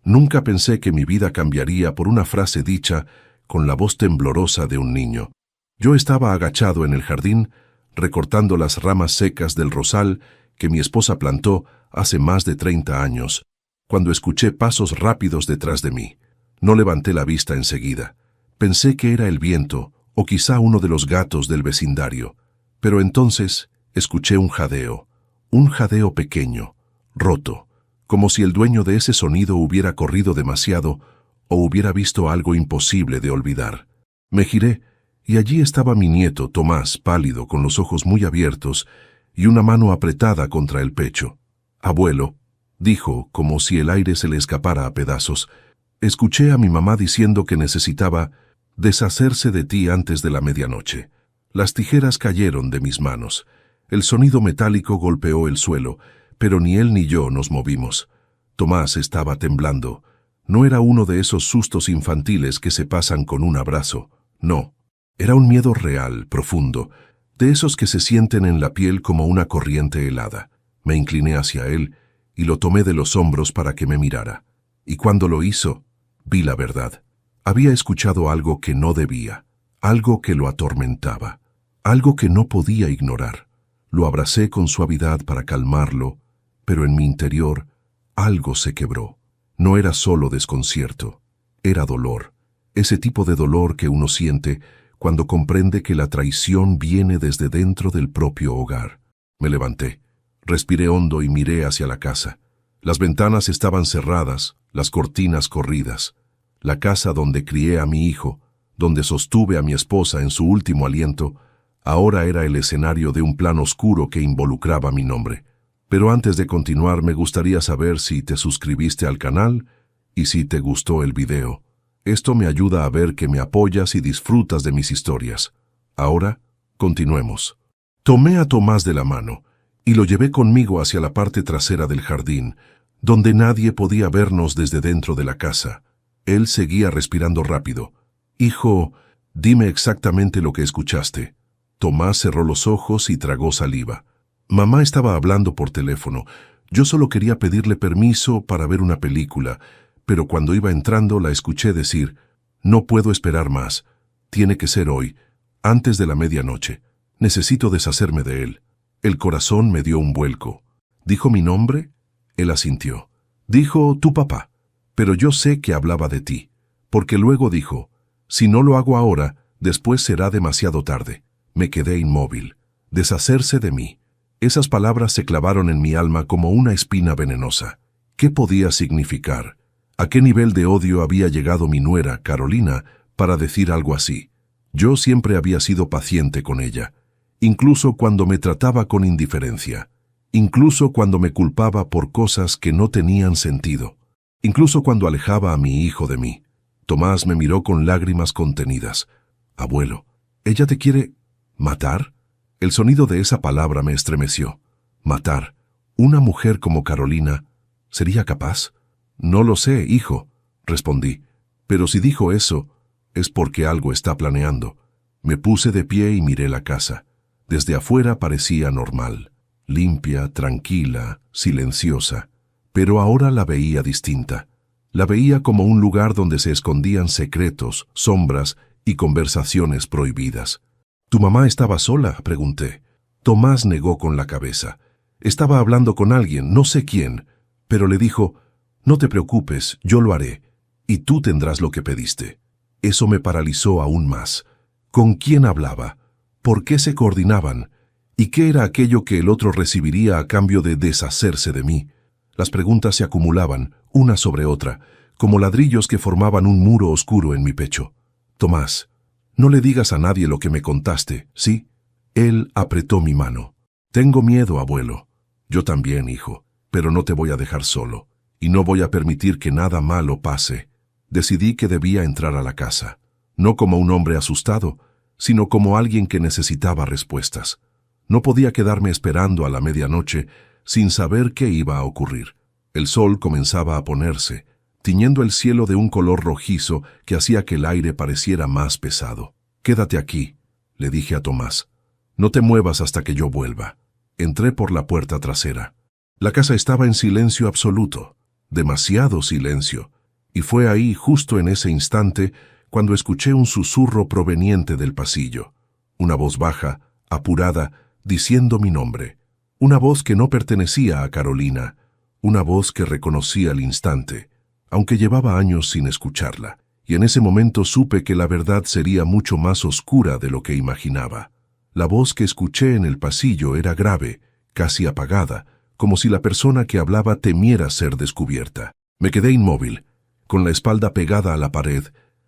Nunca pensé que mi vida cambiaría por una frase dicha con la voz temblorosa de un niño. Yo estaba agachado en el jardín, recortando las ramas secas del rosal que mi esposa plantó hace más de 30 años, cuando escuché pasos rápidos detrás de mí. No levanté la vista enseguida. Pensé que era el viento o quizá uno de los gatos del vecindario, pero entonces escuché un jadeo pequeño, roto, como si el dueño de ese sonido hubiera corrido demasiado o hubiera visto algo imposible de olvidar. Me giré y allí estaba mi nieto, Tomás, pálido, con los ojos muy abiertos y una mano apretada contra el pecho. «Abuelo», dijo, como si el aire se le escapara a pedazos, «escuché a mi mamá diciendo que necesitaba deshacerse de ti antes de la medianoche». Las tijeras cayeron de mis manos. El sonido metálico golpeó el suelo, pero ni él ni yo nos movimos. Tomás estaba temblando. No era uno de esos sustos infantiles que se pasan con un abrazo. No. Era un miedo real, profundo, de esos que se sienten en la piel como una corriente helada. Me incliné hacia él y lo tomé de los hombros para que me mirara. Y cuando lo hizo, vi la verdad. Había escuchado algo que no debía, algo que lo atormentaba, algo que no podía ignorar. Lo abracé con suavidad para calmarlo, pero en mi interior algo se quebró. No era solo desconcierto, era dolor. Ese tipo de dolor que uno siente cuando comprende que la traición viene desde dentro del propio hogar. Me levanté, respiré hondo y miré hacia la casa. Las ventanas estaban cerradas, las cortinas corridas. La casa donde crié a mi hijo, donde sostuve a mi esposa en su último aliento, ahora era el escenario de un plan oscuro que involucraba mi nombre. Pero antes de continuar, me gustaría saber si te suscribiste al canal y si te gustó el video. Esto me ayuda a ver que me apoyas y disfrutas de mis historias. Ahora, continuemos. Tomé a Tomás de la mano y lo llevé conmigo hacia la parte trasera del jardín, donde nadie podía vernos desde dentro de la casa. Él seguía respirando rápido. «Hijo, dime exactamente lo que escuchaste». Tomás cerró los ojos y tragó saliva. Mamá estaba hablando por teléfono. Yo solo quería pedirle permiso para ver una película, pero cuando iba entrando la escuché decir, «No puedo esperar más. Tiene que ser hoy, antes de la medianoche. Necesito deshacerme de él». El corazón me dio un vuelco. ¿Dijo mi nombre? Él asintió. «Dijo tu papá, pero yo sé que hablaba de ti, porque luego dijo, si no lo hago ahora, después será demasiado tarde». Me quedé inmóvil. Deshacerse de mí. Esas palabras se clavaron en mi alma como una espina venenosa. ¿Qué podía significar? ¿A qué nivel de odio había llegado mi nuera, Carolina, para decir algo así? Yo siempre había sido paciente con ella, incluso cuando me trataba con indiferencia, incluso cuando me culpaba por cosas que no tenían sentido, incluso cuando alejaba a mi hijo de mí. Tomás me miró con lágrimas contenidas. «Abuelo, ¿ella te quiere matar?» El sonido de esa palabra me estremeció. «¿Matar? ¿Una mujer como Carolina sería capaz?» «No lo sé, hijo», respondí. «Pero si dijo eso, es porque algo está planeando». Me puse de pie y miré la casa. Desde afuera parecía normal, limpia, tranquila, silenciosa. Pero ahora la veía distinta. La veía como un lugar donde se escondían secretos, sombras y conversaciones prohibidas. «¿Tu mamá estaba sola?», pregunté. Tomás negó con la cabeza. «Estaba hablando con alguien, no sé quién, pero le dijo, no te preocupes, yo lo haré, y tú tendrás lo que pediste». Eso me paralizó aún más. ¿Con quién hablaba? ¿Por qué se coordinaban? ¿Y qué era aquello que el otro recibiría a cambio de deshacerse de mí? Las preguntas se acumulaban, una sobre otra, como ladrillos que formaban un muro oscuro en mi pecho. «Tomás, no le digas a nadie lo que me contaste, ¿sí?» Él apretó mi mano. «Tengo miedo, abuelo». «Yo también, hijo, pero no te voy a dejar solo, y no voy a permitir que nada malo pase». Decidí que debía entrar a la casa, no como un hombre asustado, sino como alguien que necesitaba respuestas. No podía quedarme esperando a la medianoche sin saber qué iba a ocurrir. El sol comenzaba a ponerse, tiñendo el cielo de un color rojizo que hacía que el aire pareciera más pesado. «Quédate aquí», le dije a Tomás. «No te muevas hasta que yo vuelva». Entré por la puerta trasera. La casa estaba en silencio absoluto, demasiado silencio. Y fue ahí, justo en ese instante, cuando escuché un susurro proveniente del pasillo. Una voz baja, apurada, diciendo mi nombre. Una voz que no pertenecía a Carolina. Una voz que reconocí al instante, aunque llevaba años sin escucharla. Y en ese momento supe que la verdad sería mucho más oscura de lo que imaginaba. La voz que escuché en el pasillo era grave, casi apagada, como si la persona que hablaba temiera ser descubierta. Me quedé inmóvil, con la espalda pegada a la pared,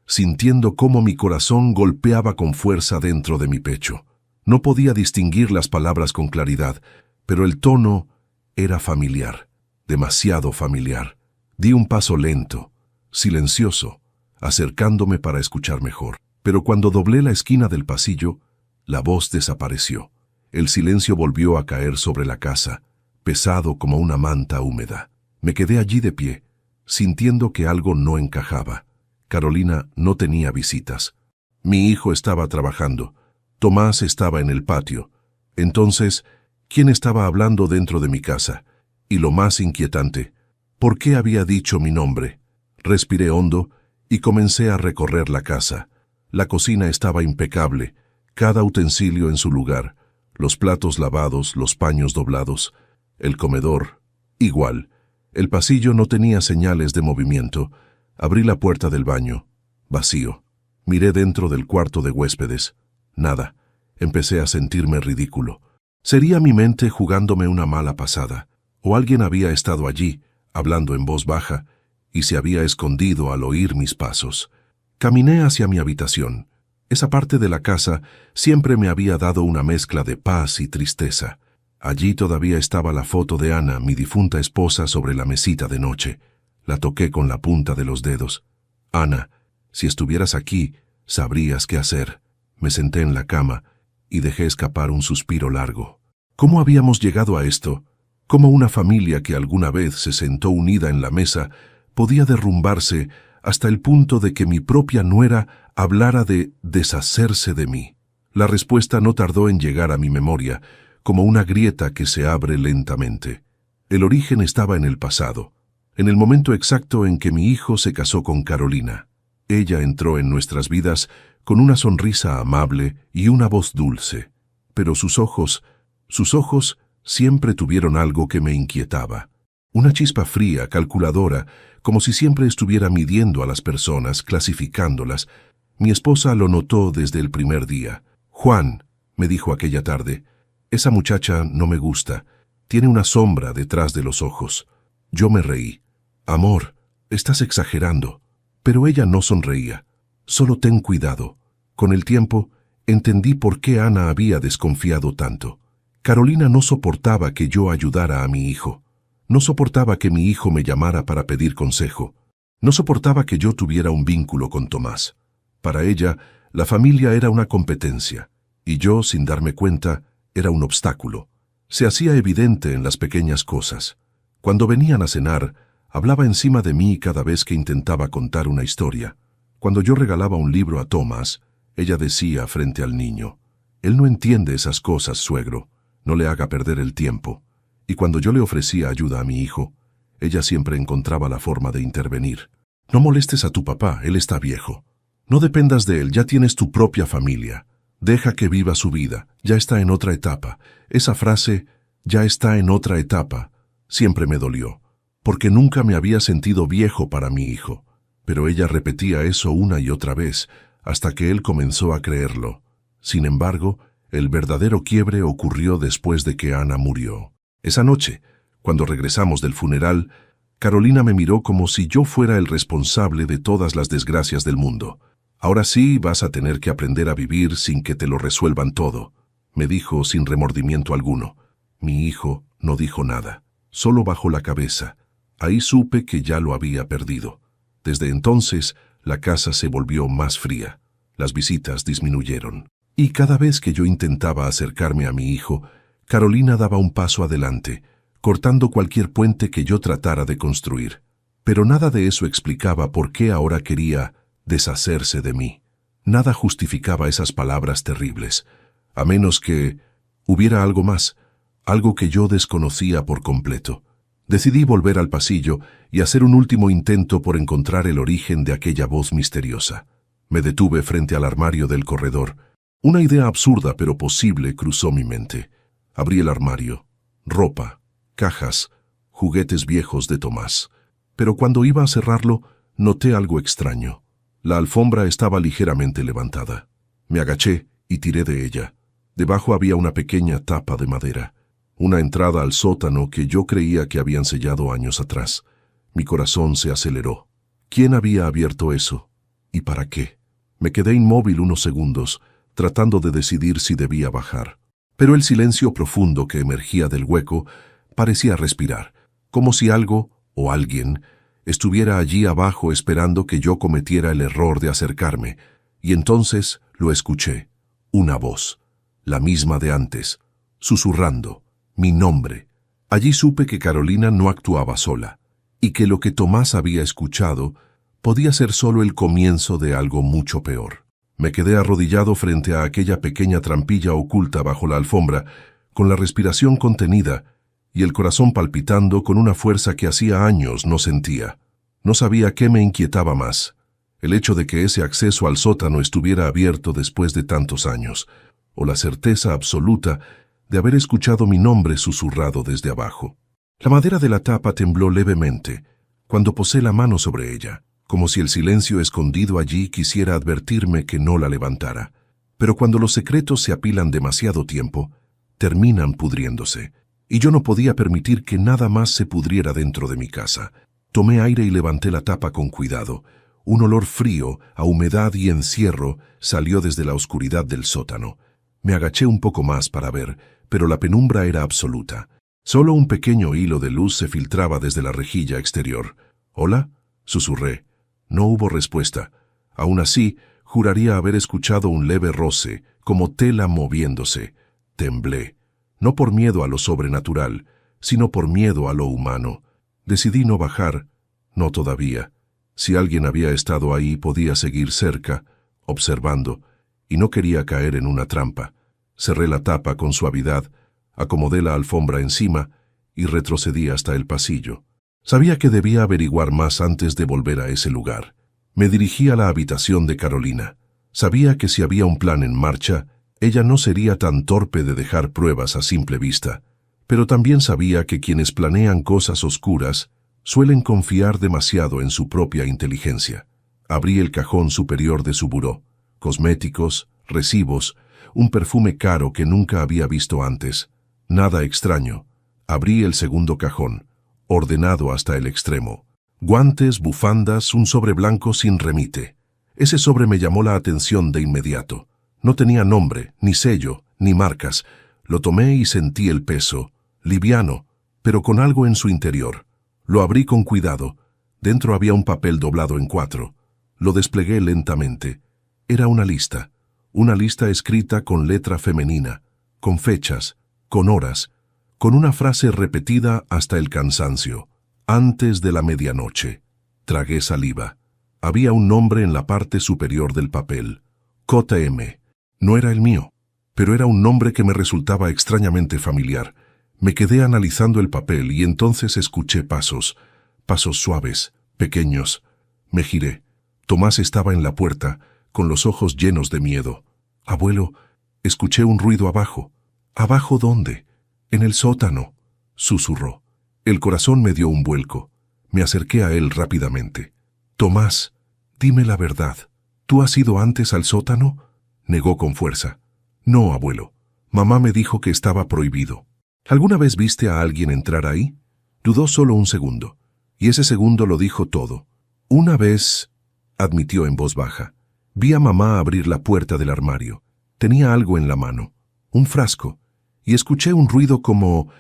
sintiendo cómo mi corazón golpeaba con fuerza dentro de mi pecho. No podía distinguir las palabras con claridad, pero el tono era familiar, demasiado familiar. Di un paso lento, silencioso, acercándome para escuchar mejor. Pero cuando doblé la esquina del pasillo, la voz desapareció. El silencio volvió a caer sobre la casa, pesado como una manta húmeda. Me quedé allí de pie, sintiendo que algo no encajaba. Carolina no tenía visitas. Mi hijo estaba trabajando. Tomás estaba en el patio. Entonces, ¿quién estaba hablando dentro de mi casa? Y lo más inquietante, ¿por qué había dicho mi nombre? Respiré hondo y comencé a recorrer la casa. La cocina estaba impecable, cada utensilio en su lugar, los platos lavados, los paños doblados, el comedor, igual. El pasillo no tenía señales de movimiento. Abrí la puerta del baño, vacío. Miré dentro del cuarto de huéspedes. Nada. Empecé a sentirme ridículo. ¿Sería mi mente jugándome una mala pasada? ¿O alguien había estado allí, hablando en voz baja, y se había escondido al oír mis pasos? Caminé hacia mi habitación. Esa parte de la casa siempre me había dado una mezcla de paz y tristeza. Allí todavía estaba la foto de Ana, mi difunta esposa, sobre la mesita de noche. La toqué con la punta de los dedos. Ana, si estuvieras aquí, sabrías qué hacer. Me senté en la cama y dejé escapar un suspiro largo. ¿Cómo habíamos llegado a esto? ¿Cómo una familia que alguna vez se sentó unida en la mesa podía derrumbarse hasta el punto de que mi propia nuera hablara de deshacerse de mí? La respuesta no tardó en llegar a mi memoria, como una grieta que se abre lentamente. El origen estaba en el pasado, en el momento exacto en que mi hijo se casó con Carolina. Ella entró en nuestras vidas con una sonrisa amable y una voz dulce, pero sus ojos siempre tuvieron algo que me inquietaba. Una chispa fría, calculadora, como si siempre estuviera midiendo a las personas, clasificándolas. Mi esposa lo notó desde el primer día. «Juan», me dijo aquella tarde, «esa muchacha no me gusta. Tiene una sombra detrás de los ojos». Yo me reí. «Amor, estás exagerando». Pero ella no sonreía. «Solo ten cuidado». Con el tiempo, entendí por qué Ana había desconfiado tanto. Carolina no soportaba que yo ayudara a mi hijo. No soportaba que mi hijo me llamara para pedir consejo. No soportaba que yo tuviera un vínculo con Tomás. Para ella, la familia era una competencia, y yo, sin darme cuenta, era un obstáculo. Se hacía evidente en las pequeñas cosas. Cuando venían a cenar, hablaba encima de mí cada vez que intentaba contar una historia. Cuando yo regalaba un libro a Tomás, ella decía frente al niño, «Él no entiende esas cosas, suegro. No le haga perder el tiempo». Y cuando yo le ofrecía ayuda a mi hijo, ella siempre encontraba la forma de intervenir. «No molestes a tu papá, él está viejo. No dependas de él, ya tienes tu propia familia. Deja que viva su vida, ya está en otra etapa». Esa frase, «ya está en otra etapa», siempre me dolió, porque nunca me había sentido viejo para mi hijo. Pero ella repetía eso una y otra vez, hasta que él comenzó a creerlo. Sin embargo, el verdadero quiebre ocurrió después de que Ana murió. Esa noche, cuando regresamos del funeral, Carolina me miró como si yo fuera el responsable de todas las desgracias del mundo. «Ahora sí vas a tener que aprender a vivir sin que te lo resuelvan todo», me dijo sin remordimiento alguno. Mi hijo no dijo nada, solo bajó la cabeza. Ahí supe que ya lo había perdido. Desde entonces, la casa se volvió más fría. Las visitas disminuyeron. Y cada vez que yo intentaba acercarme a mi hijo, Carolina daba un paso adelante, cortando cualquier puente que yo tratara de construir. Pero nada de eso explicaba por qué ahora quería deshacerse de mí. Nada justificaba esas palabras terribles, a menos que hubiera algo más, algo que yo desconocía por completo. Decidí volver al pasillo y hacer un último intento por encontrar el origen de aquella voz misteriosa. Me detuve frente al armario del corredor. Una idea absurda pero posible cruzó mi mente. Abrí el armario. Ropa, cajas, juguetes viejos de Tomás. Pero cuando iba a cerrarlo, noté algo extraño. La alfombra estaba ligeramente levantada. Me agaché y tiré de ella. Debajo había una pequeña tapa de madera. Una entrada al sótano que yo creía que habían sellado años atrás. Mi corazón se aceleró. ¿Quién había abierto eso? ¿Y para qué? Me quedé inmóvil unos segundos, tratando de decidir si debía bajar. Pero el silencio profundo que emergía del hueco parecía respirar, como si algo o alguien estuviera allí abajo esperando que yo cometiera el error de acercarme, y entonces lo escuché. Una voz, la misma de antes, susurrando, mi nombre. Allí supe que Carolina no actuaba sola, y que lo que Tomás había escuchado podía ser solo el comienzo de algo mucho peor. Me quedé arrodillado frente a aquella pequeña trampilla oculta bajo la alfombra, con la respiración contenida y el corazón palpitando con una fuerza que hacía años no sentía. No sabía qué me inquietaba más, el hecho de que ese acceso al sótano estuviera abierto después de tantos años, o la certeza absoluta de haber escuchado mi nombre susurrado desde abajo. La madera de la tapa tembló levemente cuando posé la mano sobre ella, como si el silencio escondido allí quisiera advertirme que no la levantara. Pero cuando los secretos se apilan demasiado tiempo, terminan pudriéndose, y yo no podía permitir que nada más se pudriera dentro de mi casa. Tomé aire y levanté la tapa con cuidado. Un olor frío, a humedad y encierro salió desde la oscuridad del sótano. Me agaché un poco más para ver, pero la penumbra era absoluta. Solo un pequeño hilo de luz se filtraba desde la rejilla exterior. «¿Hola?», susurré. No hubo respuesta. Aún así, juraría haber escuchado un leve roce, como tela moviéndose. Temblé, no por miedo a lo sobrenatural, sino por miedo a lo humano. Decidí no bajar, no todavía. Si alguien había estado ahí, podía seguir cerca, observando, y no quería caer en una trampa. Cerré la tapa con suavidad, acomodé la alfombra encima y retrocedí hasta el pasillo. Sabía que debía averiguar más antes de volver a ese lugar. Me dirigí a la habitación de Carolina. Sabía que si había un plan en marcha, ella no sería tan torpe de dejar pruebas a simple vista. Pero también sabía que quienes planean cosas oscuras suelen confiar demasiado en su propia inteligencia. Abrí el cajón superior de su buró. Cosméticos, recibos, un perfume caro que nunca había visto antes. Nada extraño. Abrí el segundo cajón, ordenado hasta el extremo. Guantes, bufandas, un sobre blanco sin remite. Ese sobre me llamó la atención de inmediato. No tenía nombre, ni sello, ni marcas. Lo tomé y sentí el peso, liviano, pero con algo en su interior. Lo abrí con cuidado. Dentro había un papel doblado en 4. Lo desplegué lentamente. Era una lista escrita con letra femenina, con fechas, con horas, con una frase repetida hasta el cansancio. Antes de la medianoche. Tragué saliva. Había un nombre en la parte superior del papel. J.M. No era el mío, pero era un nombre que me resultaba extrañamente familiar. Me quedé analizando el papel y entonces escuché pasos suaves, pequeños. Me giré. Tomás estaba en la puerta, con los ojos llenos de miedo. «Abuelo, escuché un ruido abajo». «¿Abajo dónde?» «En el sótano», susurró. El corazón me dio un vuelco. Me acerqué a él rápidamente. «Tomás, dime la verdad. ¿Tú has ido antes al sótano?» Negó con fuerza. «No, abuelo. Mamá me dijo que estaba prohibido». «¿Alguna vez viste a alguien entrar ahí?» Dudó solo un segundo, y ese segundo lo dijo todo. «Una vez», admitió en voz baja, «vi a mamá abrir la puerta del armario. Tenía algo en la mano, un frasco, y escuché un ruido como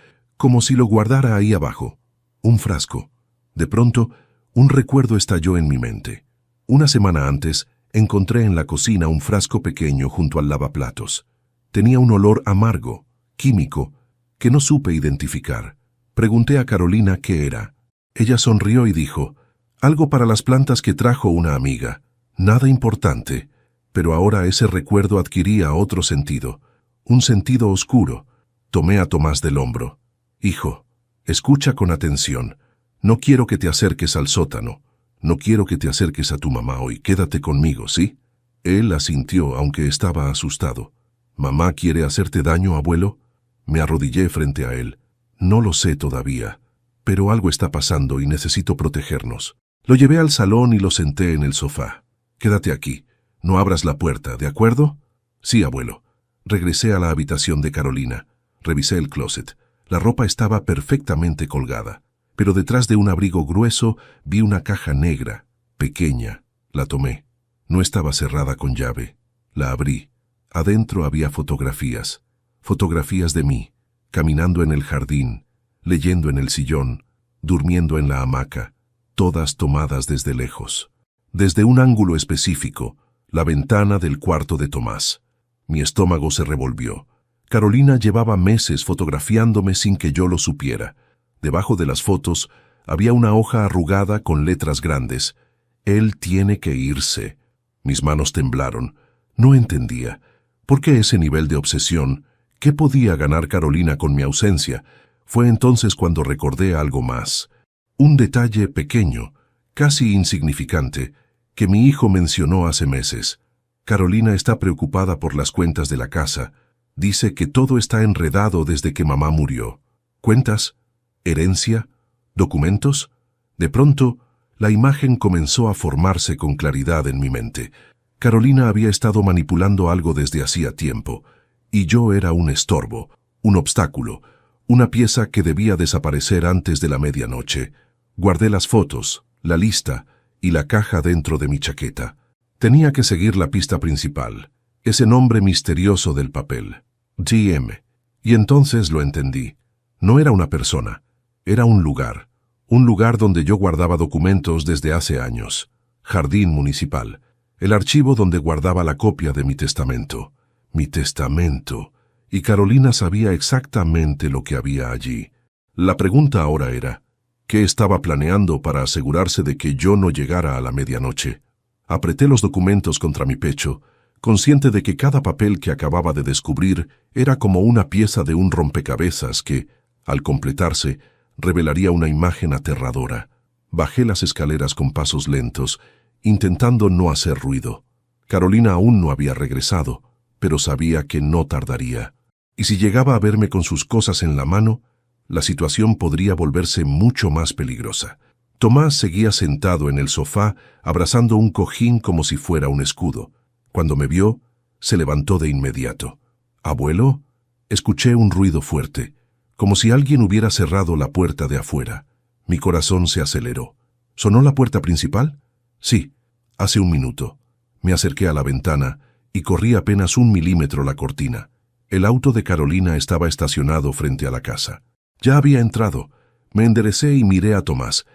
si lo guardara ahí abajo. Un frasco. De pronto, un recuerdo estalló en mi mente. Una semana antes, encontré en la cocina un frasco pequeño junto al lavaplatos. Tenía un olor amargo, químico, que no supe identificar. Pregunté a Carolina qué era. Ella sonrió y dijo, «Algo para las plantas que trajo una amiga. Nada importante». Pero ahora ese recuerdo adquiría otro sentido, un sentido oscuro. Tomé a Tomás del hombro. «Hijo, Escucha con atención. No quiero que te acerques al sótano. No quiero que te acerques a tu mamá hoy. Quédate conmigo, ¿sí? Él asintió, aunque estaba asustado. ¿Mamá quiere hacerte daño, abuelo? Me arrodillé frente a él. No lo sé todavía, pero algo está pasando y necesito protegernos. Lo llevé al salón y lo senté en el sofá. Quédate aquí. No abras la puerta, ¿de acuerdo? Sí, abuelo. Regresé a la habitación de Carolina. Revisé el closet. La ropa estaba perfectamente colgada, pero detrás de un abrigo grueso vi una caja negra, pequeña. La tomé. No estaba cerrada con llave. La abrí. Adentro había fotografías. Fotografías de mí, caminando en el jardín, leyendo en el sillón, durmiendo en la hamaca, todas tomadas desde lejos. Desde un ángulo específico, la ventana del cuarto de Tomás. Mi estómago se revolvió. Carolina llevaba meses fotografiándome sin que yo lo supiera. Debajo de las fotos había una hoja arrugada con letras grandes. Él tiene que irse. Mis manos temblaron. No entendía. ¿Por qué ese nivel de obsesión? ¿Qué podía ganar Carolina con mi ausencia? Fue entonces cuando recordé algo más. Un detalle pequeño, casi insignificante, que mi hijo mencionó hace meses. Carolina está preocupada por las cuentas de la casa. Dice que todo está enredado desde que mamá murió. ¿Cuentas? ¿Herencia? ¿Documentos? De pronto, la imagen comenzó a formarse con claridad en mi mente. Carolina había estado manipulando algo desde hacía tiempo, y yo era un estorbo, un obstáculo, una pieza que debía desaparecer antes de la medianoche. Guardé las fotos, la lista y la caja dentro de mi chaqueta. Tenía que seguir la pista principal, ese nombre misterioso del papel, GM. Y entonces lo entendí. No era una persona, era un lugar donde yo guardaba documentos desde hace años. Jardín municipal, el archivo donde guardaba la copia de mi testamento. Mi testamento. Y Carolina sabía exactamente lo que había allí. La pregunta ahora era, ¿qué estaba planeando para asegurarse de que yo no llegara a la medianoche? Apreté los documentos contra mi pecho, consciente de que cada papel que acababa de descubrir era como una pieza de un rompecabezas que, al completarse, revelaría una imagen aterradora. Bajé las escaleras con pasos lentos, intentando no hacer ruido. Carolina aún no había regresado, pero sabía que no tardaría. Y si llegaba a verme con sus cosas en la mano, la situación podría volverse mucho más peligrosa. Tomás seguía sentado en el sofá, abrazando un cojín como si fuera un escudo. Cuando me vio, se levantó de inmediato. «¿Abuelo?» Escuché un ruido fuerte, como si alguien hubiera cerrado la puerta de afuera. Mi corazón se aceleró. ¿Sonó la puerta principal? Sí, hace un minuto. Me acerqué a la ventana y corrí apenas 1 milímetro la cortina. El auto de Carolina estaba estacionado frente a la casa. Ya había entrado. Me enderecé y miré a Tomás.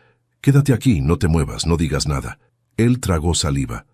«Quédate aquí, no te muevas, no digas nada». Él tragó saliva.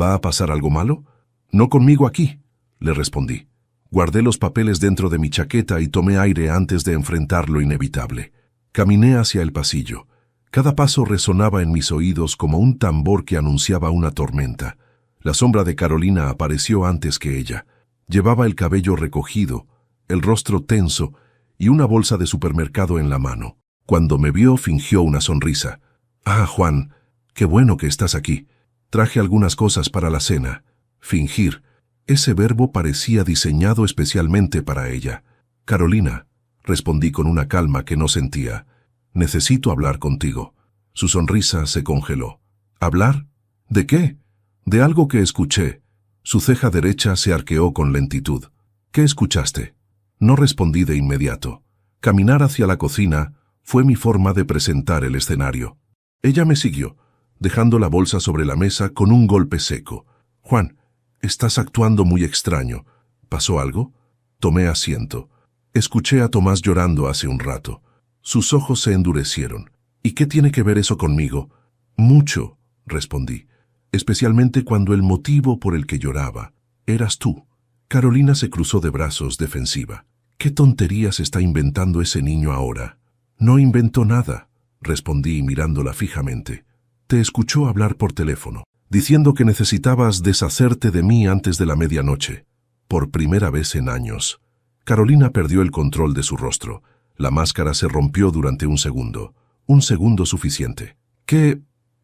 «¿Va a pasar algo malo?» «No conmigo aquí», le respondí. Guardé los papeles dentro de mi chaqueta y tomé aire antes de enfrentar lo inevitable. Caminé hacia el pasillo. Cada paso resonaba en mis oídos como un tambor que anunciaba una tormenta. La sombra de Carolina apareció antes que ella. Llevaba el cabello recogido, el rostro tenso y una bolsa de supermercado en la mano. Cuando me vio, fingió una sonrisa. «Ah, Juan, qué bueno que estás aquí. Traje algunas cosas para la cena». Fingir. Ese verbo parecía diseñado especialmente para ella. «Carolina», respondí con una calma que no sentía. «Necesito hablar contigo». Su sonrisa se congeló. «¿Hablar? ¿De qué?» «De algo que escuché». Su ceja derecha se arqueó con lentitud. «¿Qué escuchaste?» No respondí de inmediato. Caminar hacia la cocina fue mi forma de presentar el escenario. Ella me siguió, dejando la bolsa sobre la mesa con un golpe seco. «Juan, estás actuando muy extraño. ¿Pasó algo?» Tomé asiento. Escuché a Tomás llorando hace un rato. Sus ojos se endurecieron. «¿Y qué tiene que ver eso conmigo?» «Mucho», respondí. «Especialmente cuando el motivo por el que lloraba eras tú». Carolina se cruzó de brazos, defensiva. «¿Qué tonterías está inventando ese niño ahora?» «No inventó nada», respondí mirándola fijamente. «Te escuchó hablar por teléfono, diciendo que necesitabas deshacerte de mí antes de la medianoche». Por primera vez en años. Carolina perdió el control de su rostro. La máscara se rompió durante un segundo. Un segundo suficiente. ¿Qué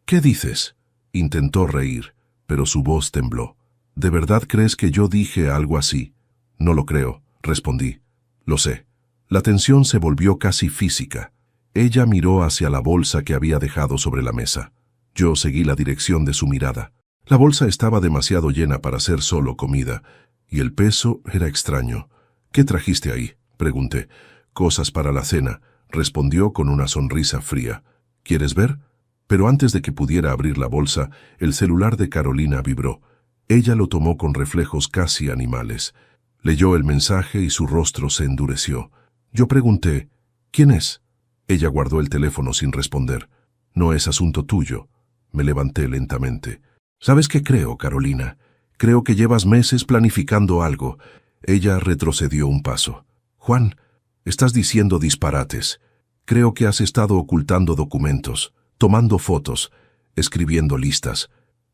dices? Intentó reír, pero su voz tembló. ¿De verdad crees que yo dije algo así? No lo creo, respondí. Lo sé. La tensión se volvió casi física. Ella miró hacia la bolsa que había dejado sobre la mesa. Yo seguí la dirección de su mirada. La bolsa estaba demasiado llena para ser solo comida, y el peso era extraño. ¿Qué trajiste ahí?, pregunté. Cosas para la cena, respondió con una sonrisa fría. ¿Quieres ver? Pero antes de que pudiera abrir la bolsa, el celular de Carolina vibró. Ella lo tomó con reflejos casi animales. Leyó el mensaje y su rostro se endureció. Yo pregunté, ¿quién es? Ella guardó el teléfono sin responder. No es asunto tuyo. Me levanté lentamente. ¿Sabes qué creo, Carolina? Creo que llevas meses planificando algo. Ella retrocedió un paso. Juan, estás diciendo disparates. Creo que has estado ocultando documentos, tomando fotos, escribiendo listas.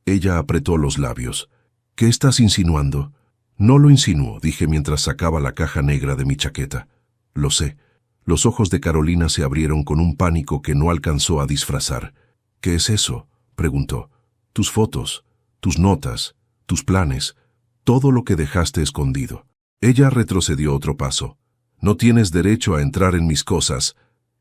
Ella apretó los labios. ¿Qué estás insinuando? No lo insinuo, dije mientras sacaba la caja negra de mi chaqueta. Lo sé. Los ojos de Carolina se abrieron con un pánico que no alcanzó a disfrazar. ¿Qué es eso?, preguntó. Tus fotos, tus notas, tus planes, todo lo que dejaste escondido. Ella retrocedió otro paso. No tienes derecho a entrar en mis cosas.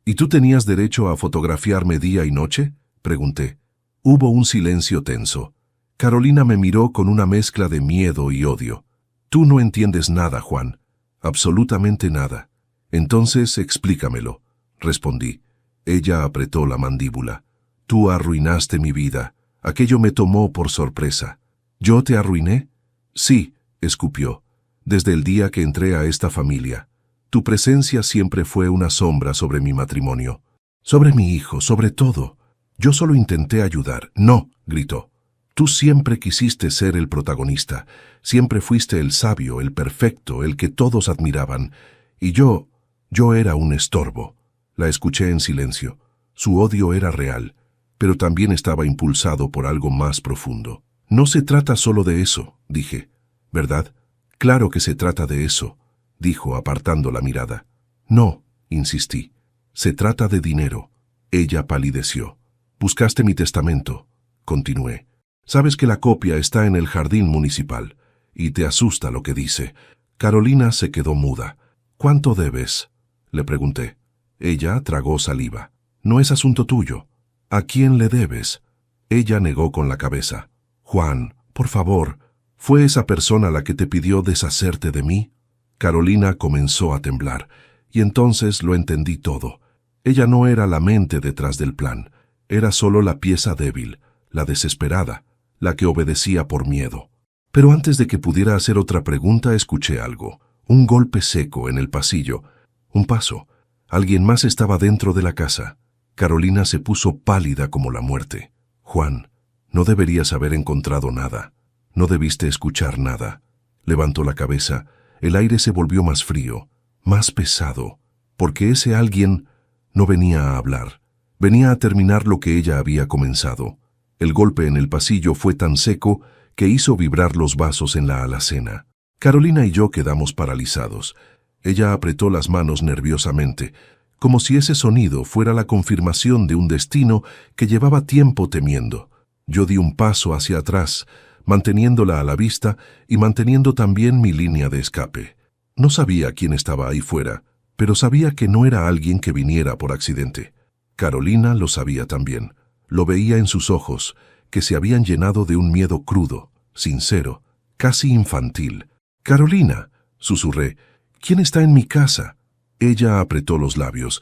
¿Y tú tenías derecho a fotografiarme día y noche?, pregunté. Hubo un silencio tenso. Carolina me miró con una mezcla de miedo y odio. Tú no entiendes nada, Juan. Absolutamente nada. Entonces explícamelo, respondí. Ella apretó la mandíbula. Tú arruinaste mi vida. Aquello me tomó por sorpresa. ¿Yo te arruiné? Sí, escupió. Desde el día que entré a esta familia. Tu presencia siempre fue una sombra sobre mi matrimonio. Sobre mi hijo, sobre todo. Yo solo intenté ayudar. No, gritó. Tú siempre quisiste ser el protagonista. Siempre fuiste el sabio, el perfecto, el que todos admiraban. Y yo era un estorbo. La escuché en silencio. Su odio era real, pero también estaba impulsado por algo más profundo. No se trata solo de eso, dije. ¿Verdad? Claro que se trata de eso, dijo apartando la mirada. No, insistí. Se trata de dinero. Ella palideció. Buscaste mi testamento, continué. Sabes que la copia está en el jardín municipal, y te asusta lo que dice. Carolina se quedó muda. ¿Cuánto debes?, le pregunté. Ella tragó saliva. No es asunto tuyo. ¿A quién le debes? Ella negó con la cabeza. Juan, por favor, ¿fue esa persona la que te pidió deshacerte de mí? Carolina comenzó a temblar, y entonces lo entendí todo. Ella no era la mente detrás del plan, era solo la pieza débil, la desesperada, la que obedecía por miedo. Pero antes de que pudiera hacer otra pregunta, escuché algo. Un golpe seco en el pasillo. Un paso. Alguien más estaba dentro de la casa. Carolina se puso pálida como la muerte. Juan, no deberías haber encontrado nada. No debiste escuchar nada. Levantó la cabeza. El aire se volvió más frío, más pesado, porque ese alguien no venía a hablar. Venía a terminar lo que ella había comenzado. El golpe en el pasillo fue tan seco que hizo vibrar los vasos en la alacena. Carolina y yo quedamos paralizados. Ella apretó las manos nerviosamente, como si ese sonido fuera la confirmación de un destino que llevaba tiempo temiendo. Yo di un paso hacia atrás, manteniéndola a la vista y manteniendo también mi línea de escape. No sabía quién estaba ahí fuera, pero sabía que no era alguien que viniera por accidente. Carolina lo sabía también. Lo veía en sus ojos, que se habían llenado de un miedo crudo, sincero, casi infantil. «Carolina», susurré, «¿quién está en mi casa?» Ella apretó los labios.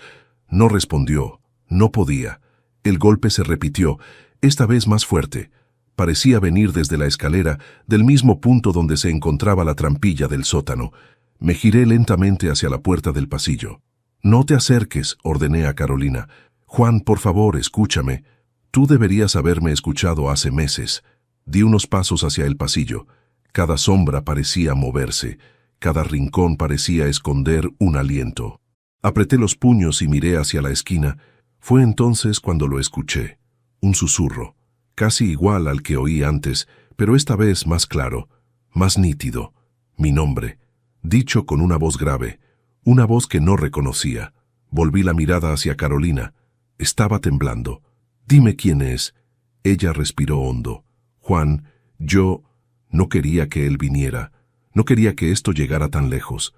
No respondió. No podía. El golpe se repitió, esta vez más fuerte. Parecía venir desde la escalera, del mismo punto donde se encontraba la trampilla del sótano. Me giré lentamente hacia la puerta del pasillo. «No te acerques», ordené a Carolina. «Juan, por favor, escúchame. Tú deberías haberme escuchado hace meses». Di unos pasos hacia el pasillo. Cada sombra parecía moverse. Cada rincón parecía esconder un aliento. Apreté los puños y miré hacia la esquina. Fue entonces cuando lo escuché. Un susurro, casi igual al que oí antes, pero esta vez más claro, más nítido. Mi nombre, dicho con una voz grave, una voz que no reconocía. Volví la mirada hacia Carolina. Estaba temblando. «Dime quién es». Ella respiró hondo. «Juan, yo no quería que él viniera. No quería que esto llegara tan lejos».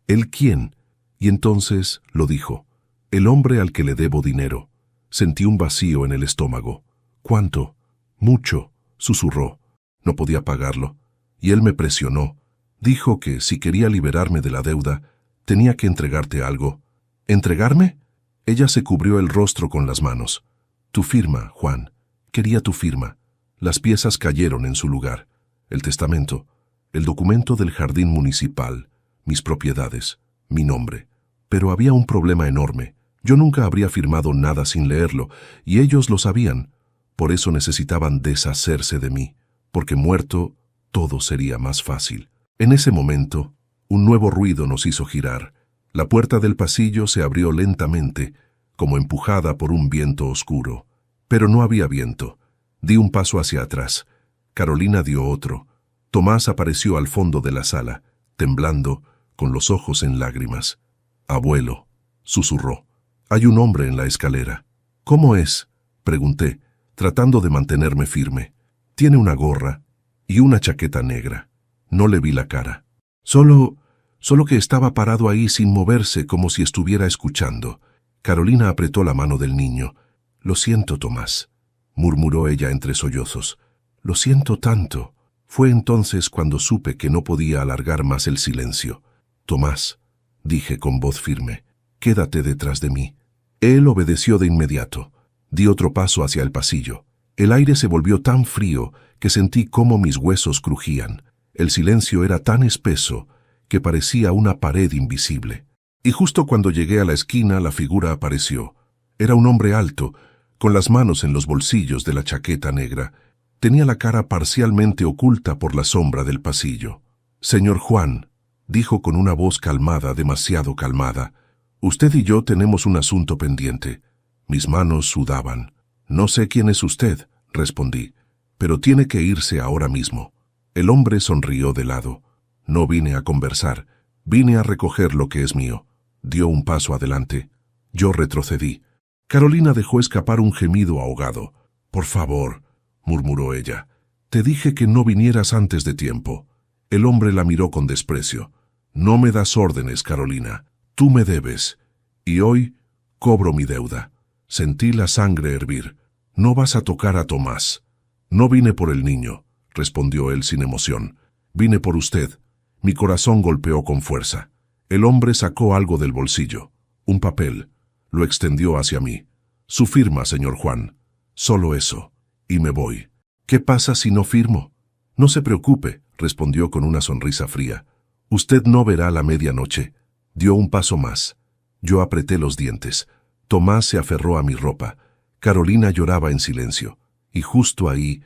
«¿Él quién?» Y entonces lo dijo. «El hombre al que le debo dinero». Sentí un vacío en el estómago. «¿Cuánto?» «Mucho», susurró. No podía pagarlo. Y él me presionó. Dijo que si quería liberarme de la deuda, tenía que entregarte algo. ¿Entregarme? Ella se cubrió el rostro con las manos. Tu firma, Juan. Quería tu firma. Las piezas cayeron en su lugar. El testamento, el documento del jardín municipal, mis propiedades, mi nombre. Pero había un problema enorme. Yo nunca habría firmado nada sin leerlo, y ellos lo sabían. Por eso necesitaban deshacerse de mí, porque muerto todo sería más fácil. En ese momento, un nuevo ruido nos hizo girar. La puerta del pasillo se abrió lentamente, como empujada por un viento oscuro. Pero no había viento. Di un paso hacia atrás. Carolina dio otro. Tomás apareció al fondo de la sala, temblando, con los ojos en lágrimas. «Abuelo», susurró. «Hay un hombre en la escalera». «¿Cómo es?», pregunté, tratando de mantenerme firme. «Tiene una gorra y una chaqueta negra». No le vi la cara. Solo que estaba parado ahí sin moverse, como si estuviera escuchando. Carolina apretó la mano del niño. «Lo siento, Tomás», murmuró ella entre sollozos. «Lo siento tanto». Fue entonces cuando supe que no podía alargar más el silencio. «Tomás», dije con voz firme, «quédate detrás de mí». Él obedeció de inmediato. Di otro paso hacia el pasillo. El aire se volvió tan frío que sentí cómo mis huesos crujían. El silencio era tan espeso que parecía una pared invisible. Y justo cuando llegué a la esquina, la figura apareció. Era un hombre alto, con las manos en los bolsillos de la chaqueta negra. Tenía la cara parcialmente oculta por la sombra del pasillo. «Señor Juan», dijo con una voz calmada, demasiado calmada, «usted y yo tenemos un asunto pendiente». Mis manos sudaban. «No sé quién es usted», respondí, «pero tiene que irse ahora mismo». El hombre sonrió de lado. «No vine a conversar, vine a recoger lo que es mío». Dio un paso adelante. Yo retrocedí. Carolina dejó escapar un gemido ahogado. «Por favor», murmuró ella, «te dije que no vinieras antes de tiempo». El hombre la miró con desprecio. «No me das órdenes, Carolina. Tú me debes. Y hoy cobro mi deuda». Sentí la sangre hervir. «No vas a tocar a Tomás». «No vine por el niño», respondió él sin emoción. «Vine por usted». Mi corazón golpeó con fuerza. El hombre sacó algo del bolsillo. Un papel. Lo extendió hacia mí. «Su firma, señor Juan. Solo eso. Y me voy». «¿Qué pasa si no firmo?» «No se preocupe», respondió con una sonrisa fría. «Usted no verá la medianoche». Dio un paso más. Yo apreté los dientes. Tomás se aferró a mi ropa. Carolina lloraba en silencio. Y justo ahí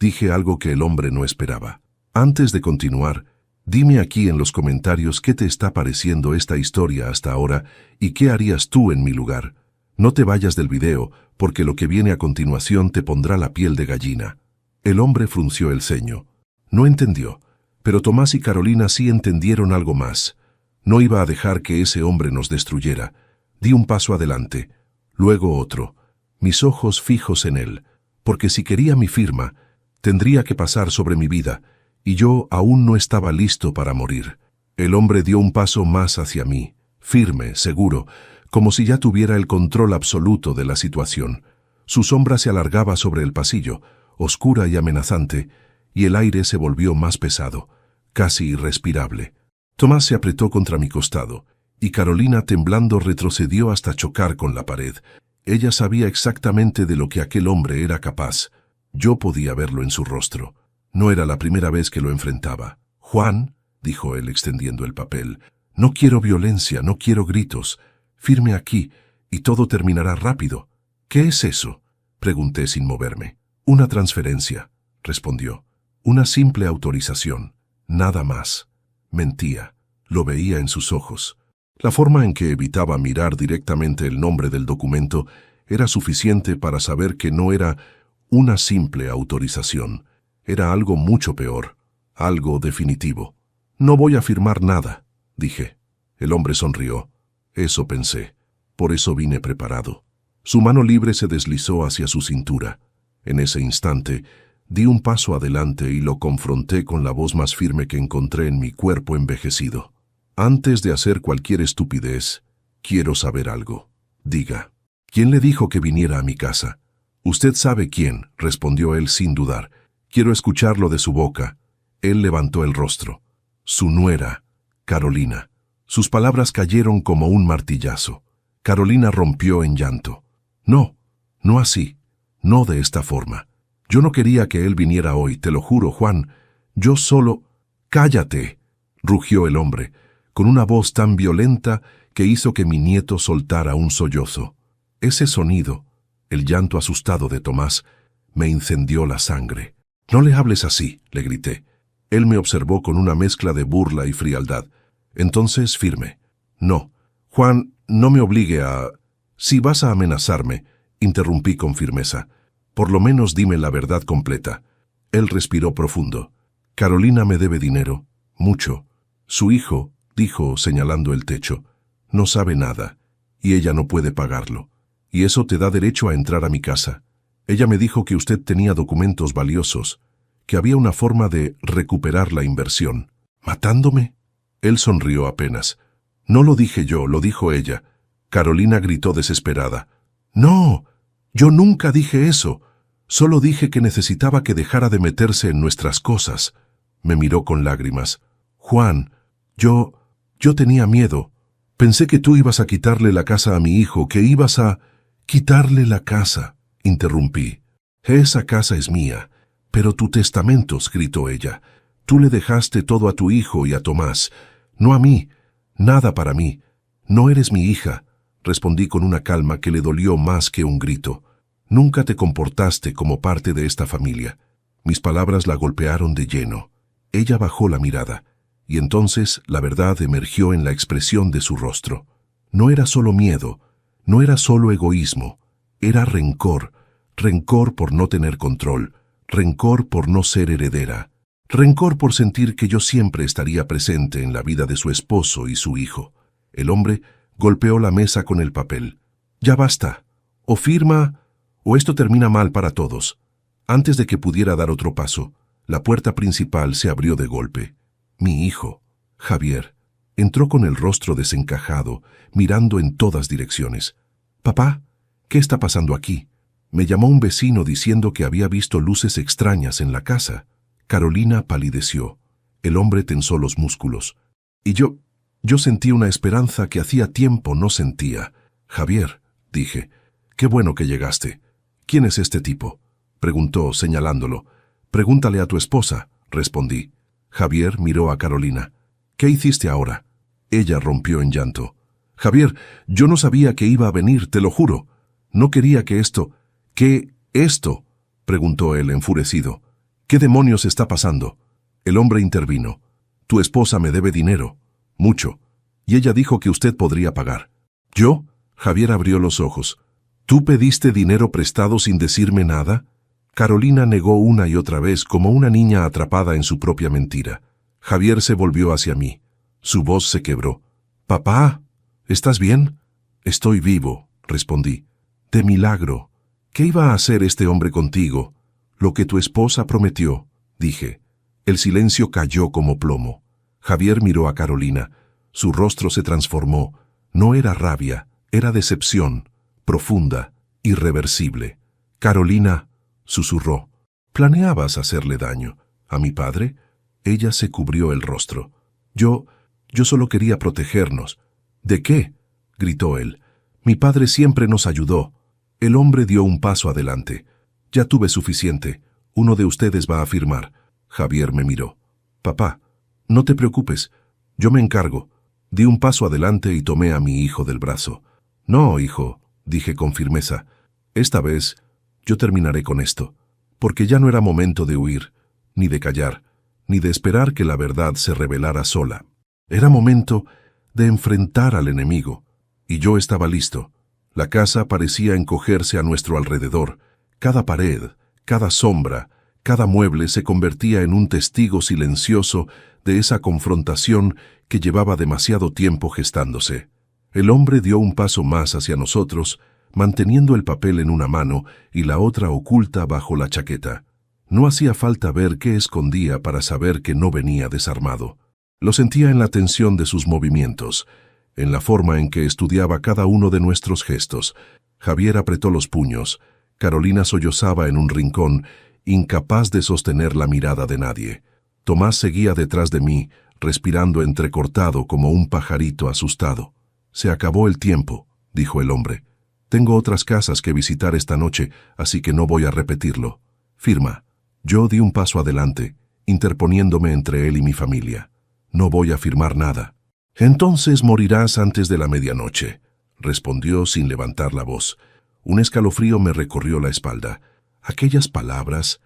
dije algo que el hombre no esperaba. «Antes de continuar, dime aquí en los comentarios qué te está pareciendo esta historia hasta ahora y qué harías tú en mi lugar. No te vayas del video, porque lo que viene a continuación te pondrá la piel de gallina». El hombre frunció el ceño. No entendió, pero Tomás y Carolina sí entendieron algo más. No iba a dejar que ese hombre nos destruyera. Di un paso adelante, luego otro, mis ojos fijos en él, porque si quería mi firma, tendría que pasar sobre mi vida, y yo aún no estaba listo para morir. El hombre dio un paso más hacia mí, firme, seguro, como si ya tuviera el control absoluto de la situación. Su sombra se alargaba sobre el pasillo, oscura y amenazante, y el aire se volvió más pesado, casi irrespirable. Tomás se apretó contra mi costado, y Carolina, temblando, retrocedió hasta chocar con la pared. Ella sabía exactamente de lo que aquel hombre era capaz. Yo podía verlo en su rostro. No era la primera vez que lo enfrentaba. «Juan», dijo él extendiendo el papel, «no quiero violencia, no quiero gritos. Firme aquí, y todo terminará rápido». «¿Qué es eso?», pregunté sin moverme. «Una transferencia», respondió. «Una simple autorización. Nada más». Mentía. Lo veía en sus ojos. La forma en que evitaba mirar directamente el nombre del documento era suficiente para saber que no era una simple autorización. Era algo mucho peor, algo definitivo. «No voy a firmar nada», dije. El hombre sonrió. «Eso pensé». Por eso vine preparado. Su mano libre se deslizó hacia su cintura. En ese instante, di un paso adelante y lo confronté con la voz más firme que encontré en mi cuerpo envejecido. Antes de hacer cualquier estupidez, quiero saber algo. Diga, ¿quién le dijo que viniera a mi casa? Usted sabe quién, respondió él sin dudar. Quiero escucharlo de su boca. Él levantó el rostro. Su nuera, Carolina. Sus palabras cayeron como un martillazo. Carolina rompió en llanto. No, no así, no de esta forma. Yo no quería que él viniera hoy, te lo juro, Juan. Yo solo... ¡Cállate!, rugió el hombre, con una voz tan violenta que hizo que mi nieto soltara un sollozo. Ese sonido, el llanto asustado de Tomás, me incendió la sangre. «No le hables así», le grité. Él me observó con una mezcla de burla y frialdad. Entonces, firme. «No, Juan, no me obligue a... Si vas a amenazarme», interrumpí con firmeza, «por lo menos dime la verdad completa». Él respiró profundo. «Carolina me debe dinero, mucho. Su hijo», dijo señalando el techo, «no sabe nada, y ella no puede pagarlo. Y eso te da derecho a entrar a mi casa. Ella me dijo que usted tenía documentos valiosos, que había una forma de recuperar la inversión». «¿Matándome?». Él sonrió apenas. «No lo dije yo, lo dijo ella». Carolina gritó desesperada. «No, yo nunca dije eso. Solo dije que necesitaba que dejara de meterse en nuestras cosas». Me miró con lágrimas. «Juan, yo tenía miedo. Pensé que tú ibas a quitarle la casa a mi hijo, que ibas a... quitarle la casa», interrumpí. «Esa casa es mía, pero tu testamento», gritó ella. «Tú le dejaste todo a tu hijo y a Tomás, no a mí, nada para mí. No eres mi hija», respondí con una calma que le dolió más que un grito. «Nunca te comportaste como parte de esta familia». Mis palabras la golpearon de lleno. Ella bajó la mirada, y entonces la verdad emergió en la expresión de su rostro. No era solo miedo, no era solo egoísmo, era rencor, rencor por no tener control, rencor por no ser heredera, rencor por sentir que yo siempre estaría presente en la vida de su esposo y su hijo. El hombre golpeó la mesa con el papel. «Ya basta. O firma, o esto termina mal para todos». Antes de que pudiera dar otro paso, la puerta principal se abrió de golpe. Mi hijo, Javier, entró con el rostro desencajado, mirando en todas direcciones. «Papá, ¿qué está pasando aquí?». Me llamó un vecino diciendo que había visto luces extrañas en la casa. Carolina palideció. El hombre tensó los músculos. Y yo sentí una esperanza que hacía tiempo no sentía. «Javier», dije, «qué bueno que llegaste. ¿Quién es este tipo?», preguntó señalándolo. «Pregúntale a tu esposa», respondí. Javier miró a Carolina. «¿Qué hiciste ahora?». Ella rompió en llanto. «Javier, yo no sabía que iba a venir, te lo juro. No quería que esto... ¿Qué esto?», preguntó él enfurecido. «¿Qué demonios está pasando?». El hombre intervino. «Tu esposa me debe dinero, mucho, y ella dijo que usted podría pagar». «¿Yo?». Javier abrió los ojos. «¿Tú pediste dinero prestado sin decirme nada?». Carolina negó una y otra vez como una niña atrapada en su propia mentira. Javier se volvió hacia mí. Su voz se quebró. «Papá, ¿estás bien?». «Estoy vivo», respondí. «De milagro. ¿Qué iba a hacer este hombre contigo?». «Lo que tu esposa prometió», dije. El silencio cayó como plomo. Javier miró a Carolina. Su rostro se transformó. No era rabia, era decepción, profunda, irreversible. «Carolina», susurró, «¿planeabas hacerle daño a mi padre?». Ella se cubrió el rostro. Yo solo quería protegernos». «¿De qué?», gritó él. «Mi padre siempre nos ayudó». El hombre dio un paso adelante. «Ya tuve suficiente. Uno de ustedes va a firmar». Javier me miró. «Papá, no te preocupes. Yo me encargo». Di un paso adelante y tomé a mi hijo del brazo. «No, hijo», dije con firmeza. «Esta vez yo terminaré con esto, porque ya no era momento de huir, ni de callar, ni de esperar que la verdad se revelara sola. Era momento de enfrentar al enemigo, y yo estaba listo. La casa parecía encogerse a nuestro alrededor. Cada pared, cada sombra, cada mueble se convertía en un testigo silencioso de esa confrontación que llevaba demasiado tiempo gestándose. El hombre dio un paso más hacia nosotros, manteniendo el papel en una mano y la otra oculta bajo la chaqueta. No hacía falta ver qué escondía para saber que no venía desarmado. Lo sentía en la tensión de sus movimientos, en la forma en que estudiaba cada uno de nuestros gestos. Javier apretó los puños. Carolina sollozaba en un rincón, incapaz de sostener la mirada de nadie. Tomás seguía detrás de mí, respirando entrecortado como un pajarito asustado. «Se acabó el tiempo», dijo el hombre. «Tengo otras casas que visitar esta noche, así que no voy a repetirlo. Firma». Yo di un paso adelante, interponiéndome entre él y mi familia. «No voy a firmar nada». «Entonces morirás antes de la medianoche», respondió sin levantar la voz. Un escalofrío me recorrió la espalda. Aquellas palabras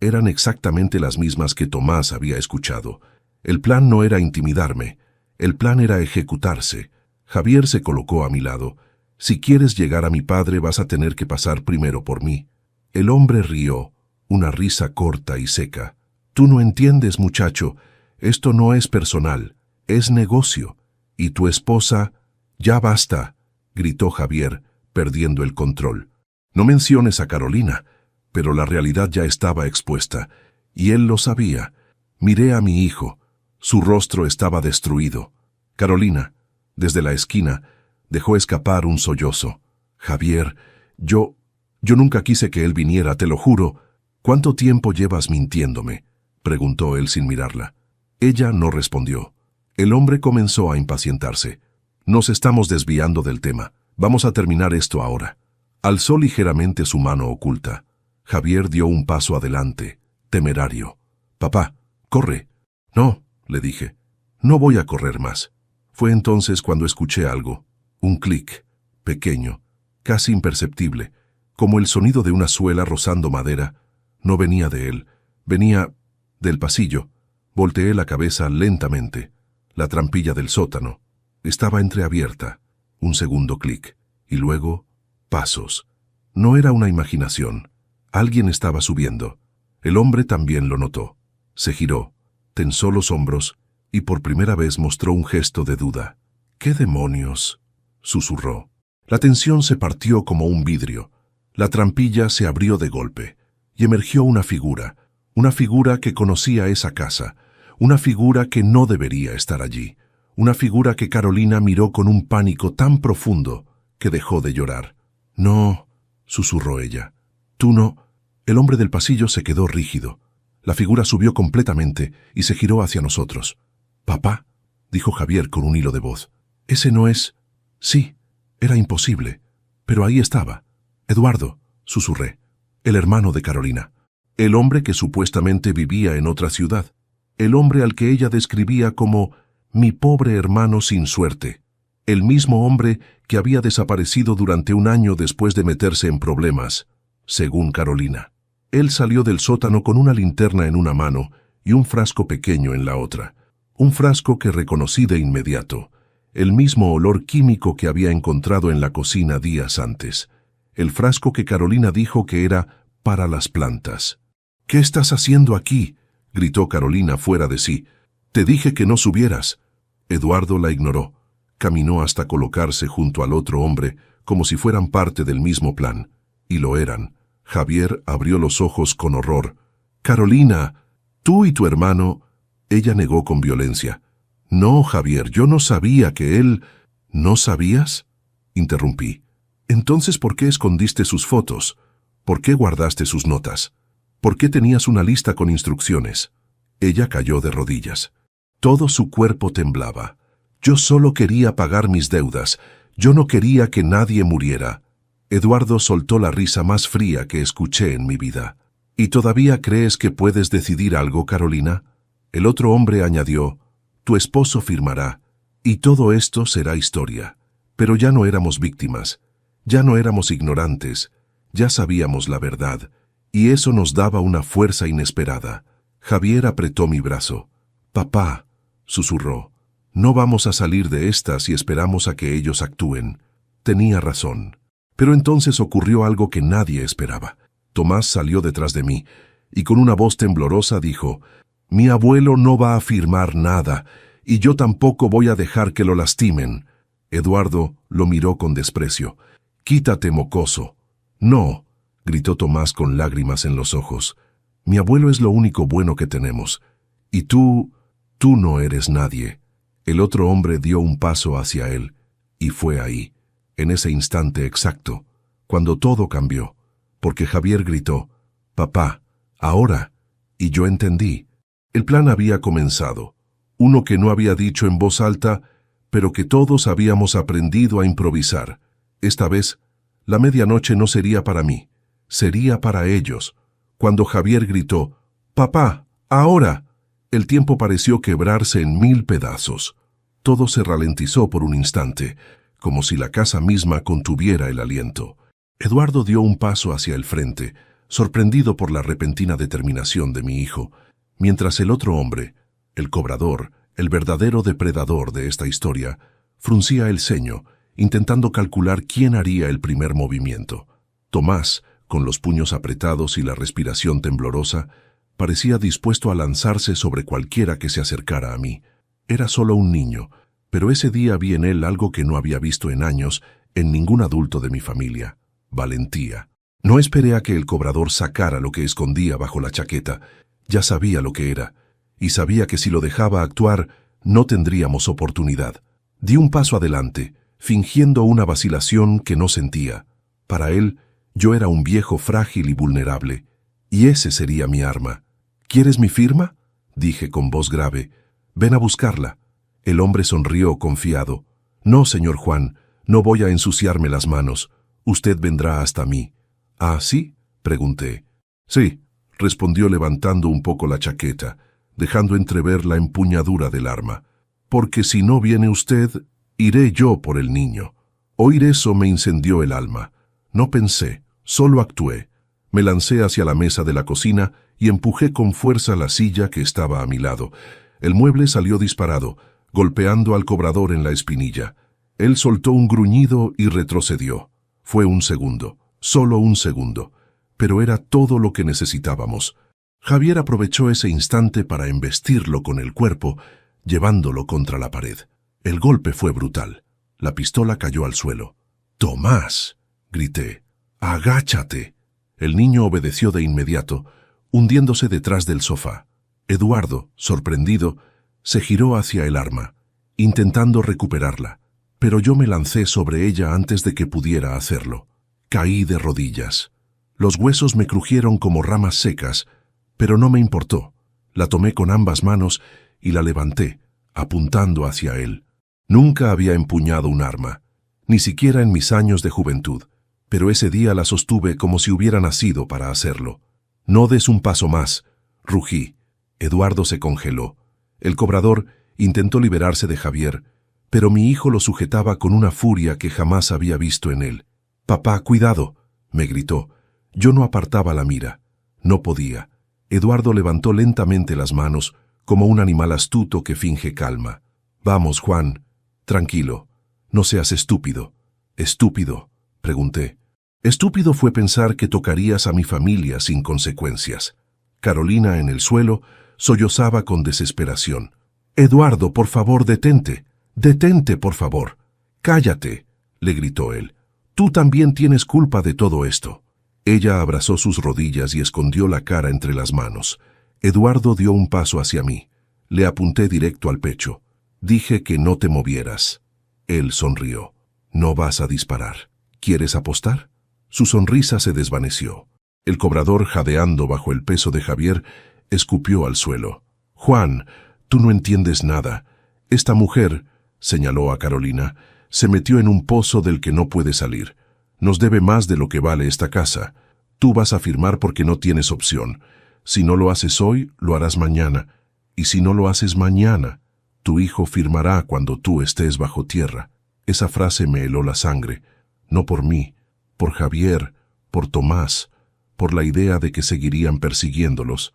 eran exactamente las mismas que Tomás había escuchado. El plan no era intimidarme, el plan era ejecutarse. Javier se colocó a mi lado. «Si quieres llegar a mi padre vas a tener que pasar primero por mí». El hombre rió, una risa corta y seca. «Tú no entiendes, muchacho. Esto no es personal, es negocio. Y tu esposa...» «Ya basta», gritó Javier, perdiendo el control. «No menciones a Carolina», pero la realidad ya estaba expuesta, y él lo sabía. Miré a mi hijo. Su rostro estaba destruido. Carolina, desde la esquina, dejó escapar un sollozo. «Javier, yo nunca quise que él viniera, te lo juro». «¿Cuánto tiempo llevas mintiéndome?», preguntó él sin mirarla. Ella no respondió. El hombre comenzó a impacientarse. «Nos estamos desviando del tema. Vamos a terminar esto ahora». Alzó ligeramente su mano oculta. Javier dio un paso adelante, temerario. «Papá, corre». «No», le dije. «No voy a correr más». Fue entonces cuando escuché algo. Un clic, pequeño, casi imperceptible, como el sonido de una suela rozando madera. No venía de él, venía del pasillo. Volteé la cabeza lentamente. La trampilla del sótano estaba entreabierta. Un segundo clic, y luego pasos. No era una imaginación. Alguien estaba subiendo. El hombre también lo notó. Se giró, tensó los hombros y por primera vez mostró un gesto de duda. «¿Qué demonios?», susurró. La tensión se partió como un vidrio. La trampilla se abrió de golpe y emergió una figura que conocía esa casa, una figura que no debería estar allí, una figura que Carolina miró con un pánico tan profundo que dejó de llorar. «No», susurró ella. «Tú no». El hombre del pasillo se quedó rígido. La figura subió completamente y se giró hacia nosotros. «Papá», dijo Javier con un hilo de voz. «Ese no es...». «Sí, era imposible. Pero ahí estaba. Eduardo», susurré. «El hermano de Carolina. El hombre que supuestamente vivía en otra ciudad. El hombre al que ella describía como mi pobre hermano sin suerte. El mismo hombre que había desaparecido durante un año después de meterse en problemas, según Carolina. Él salió del sótano con una linterna en una mano y un frasco pequeño en la otra. Un frasco que reconocí de inmediato. El mismo olor químico que había encontrado en la cocina días antes. El frasco que Carolina dijo que era para las plantas. «¿Qué estás haciendo aquí?», gritó Carolina fuera de sí. «Te dije que no subieras». Eduardo la ignoró. Caminó hasta colocarse junto al otro hombre, como si fueran parte del mismo plan. Y lo eran. Javier abrió los ojos con horror. «Carolina, tú y tu hermano...». Ella negó con violencia. «No, Javier, yo no sabía que él...». «¿No sabías?», interrumpí. «Entonces, ¿por qué escondiste sus fotos? ¿Por qué guardaste sus notas? ¿Por qué tenías una lista con instrucciones?». Ella cayó de rodillas. Todo su cuerpo temblaba. «Yo solo quería pagar mis deudas. Yo no quería que nadie muriera». Eduardo soltó la risa más fría que escuché en mi vida. «¿Y todavía crees que puedes decidir algo, Carolina?». El otro hombre añadió: «Tu esposo firmará, y todo esto será historia». Pero ya no éramos víctimas, ya no éramos ignorantes, ya sabíamos la verdad, y eso nos daba una fuerza inesperada. Javier apretó mi brazo. «Papá», susurró, «no vamos a salir de esta si esperamos a que ellos actúen». Tenía razón. Pero entonces ocurrió algo que nadie esperaba. Tomás salió detrás de mí, y con una voz temblorosa dijo: «Mi abuelo no va a firmar nada, y yo tampoco voy a dejar que lo lastimen». Eduardo lo miró con desprecio. «Quítate, mocoso». «No», gritó Tomás con lágrimas en los ojos. «Mi abuelo es lo único bueno que tenemos. Y tú no eres nadie». El otro hombre dio un paso hacia él, y fue ahí, en ese instante exacto, cuando todo cambió, porque Javier gritó: «Papá, ahora». Y yo entendí. El plan había comenzado, uno que no había dicho en voz alta, pero que todos habíamos aprendido a improvisar. Esta vez, la medianoche no sería para mí, sería para ellos. Cuando Javier gritó: «Papá, ahora», el tiempo pareció quebrarse en 1000 pedazos. Todo se ralentizó por un instante, como si la casa misma contuviera el aliento. Eduardo dio un paso hacia el frente, sorprendido por la repentina determinación de mi hijo, mientras el otro hombre, el cobrador, el verdadero depredador de esta historia, fruncía el ceño, intentando calcular quién haría el primer movimiento. Tomás, con los puños apretados y la respiración temblorosa, parecía dispuesto a lanzarse sobre cualquiera que se acercara a mí. Era solo un niño, pero ese día vi en él algo que no había visto en años en ningún adulto de mi familia: valentía. No esperé a que el cobrador sacara lo que escondía bajo la chaqueta. Ya sabía lo que era, y sabía que si lo dejaba actuar, no tendríamos oportunidad. Di un paso adelante, fingiendo una vacilación que no sentía. Para él, yo era un viejo frágil y vulnerable, y ese sería mi arma. «¿Quieres mi firma?», dije con voz grave. «Ven a buscarla». El hombre sonrió confiado. «No, señor Juan, no voy a ensuciarme las manos. Usted vendrá hasta mí». «¿Ah, sí?», pregunté. «Sí», respondió levantando un poco la chaqueta, dejando entrever la empuñadura del arma. «Porque si no viene usted, iré yo por el niño». Oír eso me incendió el alma. No pensé, solo actué. Me lancé hacia la mesa de la cocina y empujé con fuerza la silla que estaba a mi lado. El mueble salió disparado, golpeando al cobrador en la espinilla. Él soltó un gruñido y retrocedió. Fue un segundo, solo un segundo, pero era todo lo que necesitábamos. Javier aprovechó ese instante para embestirlo con el cuerpo, llevándolo contra la pared. El golpe fue brutal. La pistola cayó al suelo. «¡Tomás!», grité. «¡Agáchate!». El niño obedeció de inmediato, hundiéndose detrás del sofá. Eduardo, sorprendido, se giró hacia el arma, intentando recuperarla, pero yo me lancé sobre ella antes de que pudiera hacerlo. Caí de rodillas. Los huesos me crujieron como ramas secas, pero no me importó. La tomé con ambas manos y la levanté, apuntando hacia él. Nunca había empuñado un arma, ni siquiera en mis años de juventud, pero ese día la sostuve como si hubiera nacido para hacerlo. «No des un paso más», rugí. Eduardo se congeló. El cobrador intentó liberarse de Javier, pero mi hijo lo sujetaba con una furia que jamás había visto en él. «Papá, cuidado», me gritó. Yo no apartaba la mira. No podía. Eduardo levantó lentamente las manos, como un animal astuto que finge calma. «Vamos, Juan. Tranquilo. No seas estúpido». «¿Estúpido?», pregunté. Estúpido fue pensar que tocarías a mi familia sin consecuencias. Carolina, en el suelo, sollozaba con desesperación. «Eduardo, por favor, detente. Detente, por favor». «Cállate», le gritó él. «Tú también tienes culpa de todo esto». Ella abrazó sus rodillas y escondió la cara entre las manos. Eduardo dio un paso hacia mí. Le apunté directo al pecho. Dije que no te movieras. Él sonrió. «No vas a disparar. ¿Quieres apostar?». Su sonrisa se desvaneció. El cobrador, jadeando bajo el peso de Javier, escupió al suelo. «Juan, tú no entiendes nada. Esta mujer», señaló a Carolina, «se metió en un pozo del que no puede salir. Nos debe más de lo que vale esta casa. Tú vas a firmar porque no tienes opción. Si no lo haces hoy, lo harás mañana. Y si no lo haces mañana, tu hijo firmará cuando tú estés bajo tierra». Esa frase me heló la sangre. No por mí, por Javier, por Tomás, por la idea de que seguirían persiguiéndolos.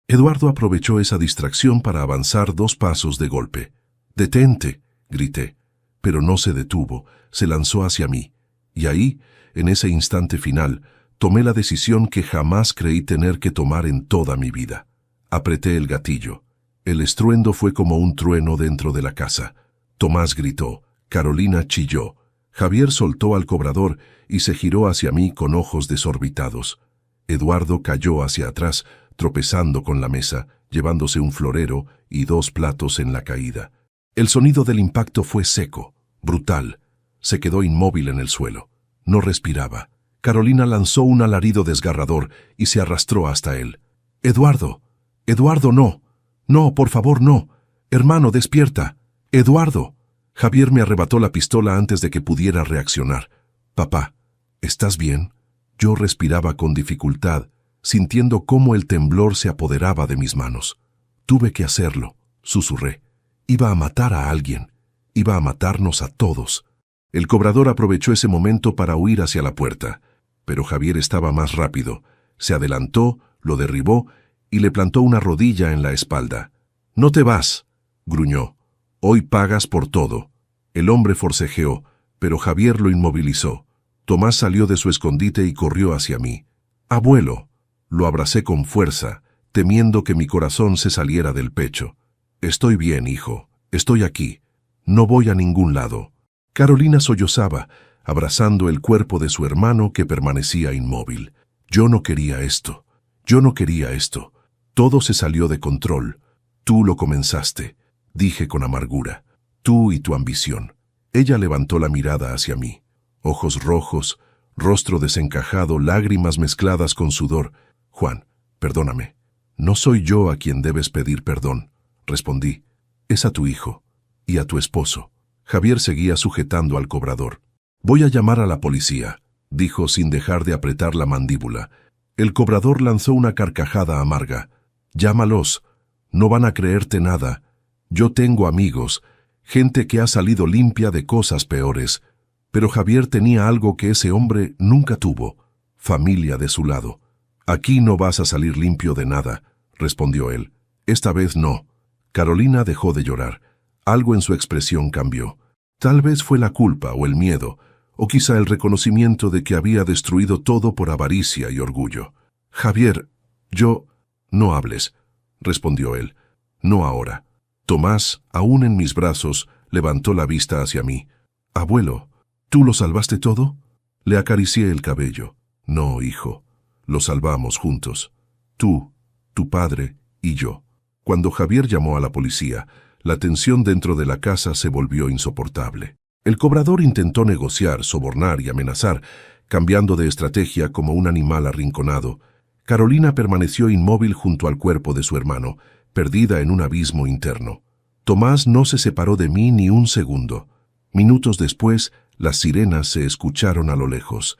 Eduardo aprovechó esa distracción para avanzar 2 pasos de golpe. «Detente», grité, pero no se detuvo, se lanzó hacia mí. Y ahí, en ese instante final, tomé la decisión que jamás creí tener que tomar en toda mi vida. Apreté el gatillo. El estruendo fue como un trueno dentro de la casa. Tomás gritó. Carolina chilló. Javier soltó al cobrador y se giró hacia mí con ojos desorbitados. Eduardo cayó hacia atrás, tropezando con la mesa, llevándose un florero y 2 platos en la caída. El sonido del impacto fue seco, brutal. Se quedó inmóvil en el suelo. No respiraba. Carolina lanzó un alarido desgarrador y se arrastró hasta él. «¡Eduardo! ¡Eduardo, no! ¡No, por favor, no! Hermano, despierta! ¡Eduardo!». Javier me arrebató la pistola antes de que pudiera reaccionar. «Papá, ¿estás bien?». Yo respiraba con dificultad, sintiendo cómo el temblor se apoderaba de mis manos. «Tuve que hacerlo», susurré. «Iba a matar a alguien. Iba a matarnos a todos». El cobrador aprovechó ese momento para huir hacia la puerta, pero Javier estaba más rápido. Se adelantó, lo derribó y le plantó una rodilla en la espalda. «No te vas», gruñó. «Hoy pagas por todo». El hombre forcejeó, pero Javier lo inmovilizó. Tomás salió de su escondite y corrió hacia mí. «Abuelo». Lo abracé con fuerza, temiendo que mi corazón se saliera del pecho. «Estoy bien, hijo. Estoy aquí. No voy a ningún lado». Carolina sollozaba, abrazando el cuerpo de su hermano que permanecía inmóvil. «Yo no quería esto. Yo no quería esto. Todo se salió de control. Tú lo comenzaste», dije con amargura. «Tú y tu ambición». Ella levantó la mirada hacia mí. Ojos rojos, rostro desencajado, lágrimas mezcladas con sudor. «Juan, perdóname. No soy yo a quien debes pedir perdón», respondí. «Es a tu hijo y a tu esposo». Javier seguía sujetando al cobrador. «Voy a llamar a la policía», dijo sin dejar de apretar la mandíbula. El cobrador lanzó una carcajada amarga. «Llámalos. No van a creerte nada. Yo tengo amigos, gente que ha salido limpia de cosas peores». Pero Javier tenía algo que ese hombre nunca tuvo: familia de su lado. «Aquí no vas a salir limpio de nada», respondió él. «Esta vez no». Carolina dejó de llorar. Algo en su expresión cambió. Tal vez fue la culpa o el miedo, o quizá el reconocimiento de que había destruido todo por avaricia y orgullo. «Javier, yo...». «No hables», respondió él. «No ahora». Tomás, aún en mis brazos, levantó la vista hacia mí. «Abuelo, ¿tú lo salvaste todo?». Le acaricié el cabello. «No, hijo, lo salvamos juntos. Tú, tu padre y yo». Cuando Javier llamó a la policía, la tensión dentro de la casa se volvió insoportable. El cobrador intentó negociar, sobornar y amenazar, cambiando de estrategia como un animal arrinconado. Carolina permaneció inmóvil junto al cuerpo de su hermano, perdida en un abismo interno. Tomás no se separó de mí ni un segundo. Minutos después, las sirenas se escucharon a lo lejos,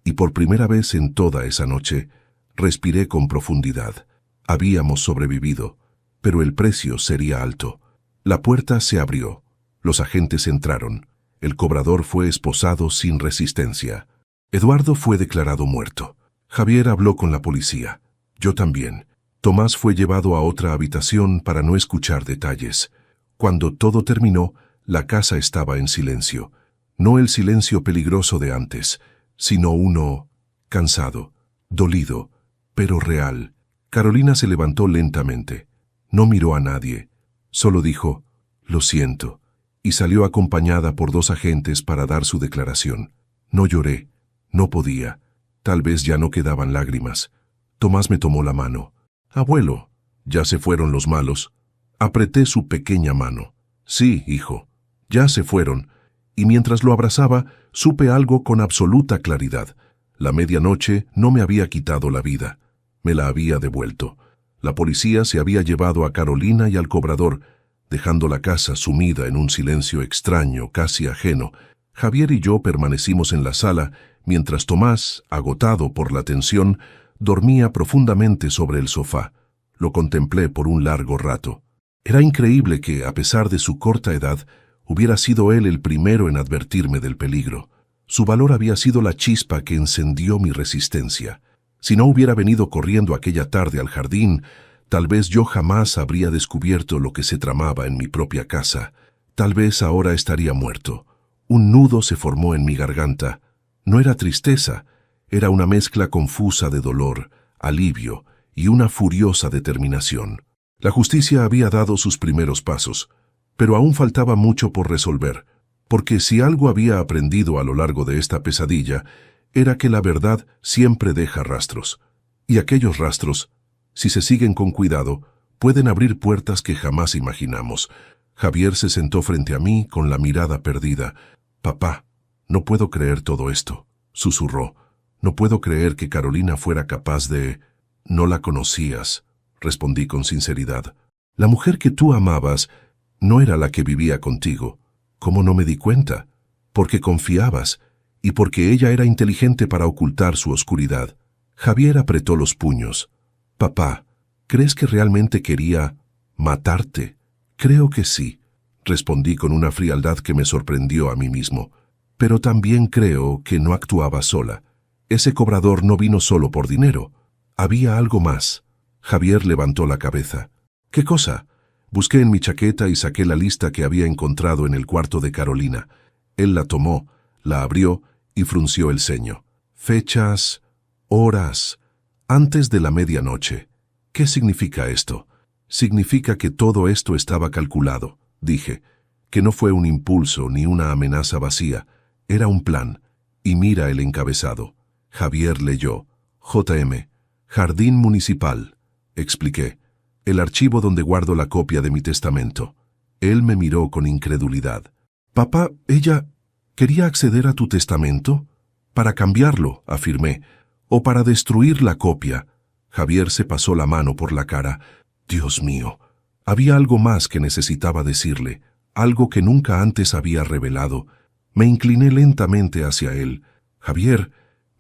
y por primera vez en toda esa noche, respiré con profundidad. Habíamos sobrevivido, pero el precio sería alto. La puerta se abrió. Los agentes entraron. El cobrador fue esposado sin resistencia. Eduardo fue declarado muerto. Javier habló con la policía. Yo también. Tomás fue llevado a otra habitación para no escuchar detalles. Cuando todo terminó, la casa estaba en silencio. No el silencio peligroso de antes, sino uno cansado, dolido, pero real. Carolina se levantó lentamente. No miró a nadie. Solo dijo: «Lo siento», y salió acompañada por 2 agentes para dar su declaración. No lloré. No podía. Tal vez ya no quedaban lágrimas. Tomás me tomó la mano. «Abuelo, ¿ya se fueron los malos?». Apreté su pequeña mano. «Sí, hijo, ya se fueron». Y mientras lo abrazaba, supe algo con absoluta claridad. La medianoche no me había quitado la vida. Me la había devuelto. La policía se había llevado a Carolina y al cobrador, dejando la casa sumida en un silencio extraño, casi ajeno. Javier y yo permanecimos en la sala, mientras Tomás, agotado por la tensión, dormía profundamente sobre el sofá. Lo contemplé por un largo rato. Era increíble que, a pesar de su corta edad, hubiera sido él el primero en advertirme del peligro. Su valor había sido la chispa que encendió mi resistencia. Si no hubiera venido corriendo aquella tarde al jardín, tal vez yo jamás habría descubierto lo que se tramaba en mi propia casa. Tal vez ahora estaría muerto. Un nudo se formó en mi garganta. No era tristeza, era una mezcla confusa de dolor, alivio y una furiosa determinación. La justicia había dado sus primeros pasos, pero aún faltaba mucho por resolver. porque si algo había aprendido a lo largo de esta pesadilla, era que la verdad siempre deja rastros. Y aquellos rastros, si se siguen con cuidado, pueden abrir puertas que jamás imaginamos. Javier se sentó frente a mí con la mirada perdida. «Papá, no puedo creer todo esto», susurró. «No puedo creer que Carolina fuera capaz de...» «No la conocías», respondí con sinceridad. «La mujer que tú amabas no era la que vivía contigo. ¿Cómo no me di cuenta? Porque confiabas, y porque ella era inteligente para ocultar su oscuridad». Javier apretó los puños. «Papá, ¿crees que realmente quería matarte?» «Creo que sí», respondí con una frialdad que me sorprendió a mí mismo. «Pero también creo que no actuaba sola. Ese cobrador no vino solo por dinero. Había algo más». Javier levantó la cabeza. «¿Qué cosa?» Busqué en mi chaqueta y saqué la lista que había encontrado en el cuarto de Carolina. Él la tomó, la abrió y frunció el ceño. «Fechas, horas, antes de la medianoche. ¿Qué significa esto?» «Significa que todo esto estaba calculado», dije, «que no fue un impulso ni una amenaza vacía, era un plan. Y mira el encabezado». Javier leyó. «JM, Jardín Municipal», expliqué, «el archivo donde guardo la copia de mi testamento». Él me miró con incredulidad. «Papá, ella quería acceder a tu testamento?» «Para cambiarlo», afirmé, «o para destruir la copia». Javier se pasó la mano por la cara. Dios mío, había algo más que necesitaba decirle, algo que nunca antes había revelado. Me incliné lentamente hacia él. «Javier,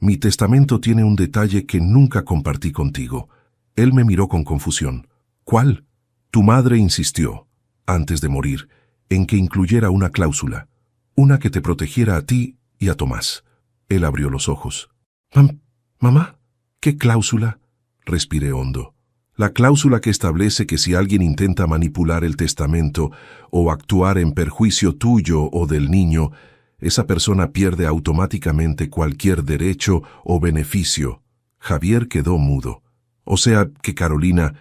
mi testamento tiene un detalle que nunca compartí contigo». Él me miró con confusión. «¿Cuál?» «Tu madre insistió, antes de morir, en que incluyera una cláusula, una que te protegiera a ti y a Tomás». Él abrió los ojos. «¿Mamá? ¿Qué cláusula?» Respiré hondo. «La cláusula que establece que si alguien intenta manipular el testamento o actuar en perjuicio tuyo o del niño, esa persona pierde automáticamente cualquier derecho o beneficio». Javier quedó mudo. O sea que Carolina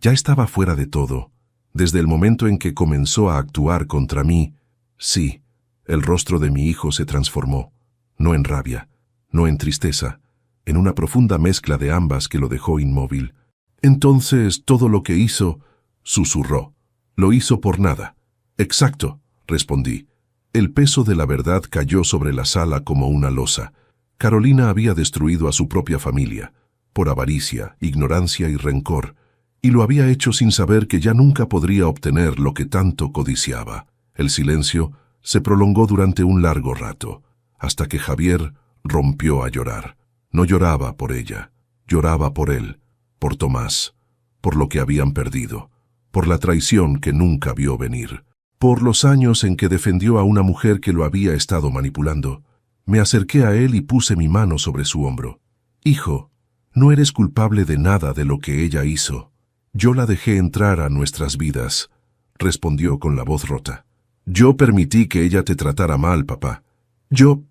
ya estaba fuera de todo. Desde el momento en que comenzó a actuar contra mí, sí, el rostro de mi hijo se transformó, no en rabia, no en tristeza, en una profunda mezcla de ambas que lo dejó inmóvil. «Entonces, todo lo que hizo», susurró, «lo hizo por nada». «Exacto», respondí. El peso de la verdad cayó sobre la sala como una losa. Carolina había destruido a su propia familia, por avaricia, ignorancia y rencor, y lo había hecho sin saber que ya nunca podría obtener lo que tanto codiciaba. El silencio se prolongó durante un largo rato, hasta que Javier rompió a llorar. No lloraba por ella, lloraba por él, por Tomás, por lo que habían perdido, por la traición que nunca vio venir, por los años en que defendió a una mujer que lo había estado manipulando. Me acerqué a él y puse mi mano sobre su hombro. «Hijo, no eres culpable de nada de lo que ella hizo. Yo la dejé entrar a nuestras vidas», respondió con la voz rota. «Yo permití que ella te tratara mal, papá. Yo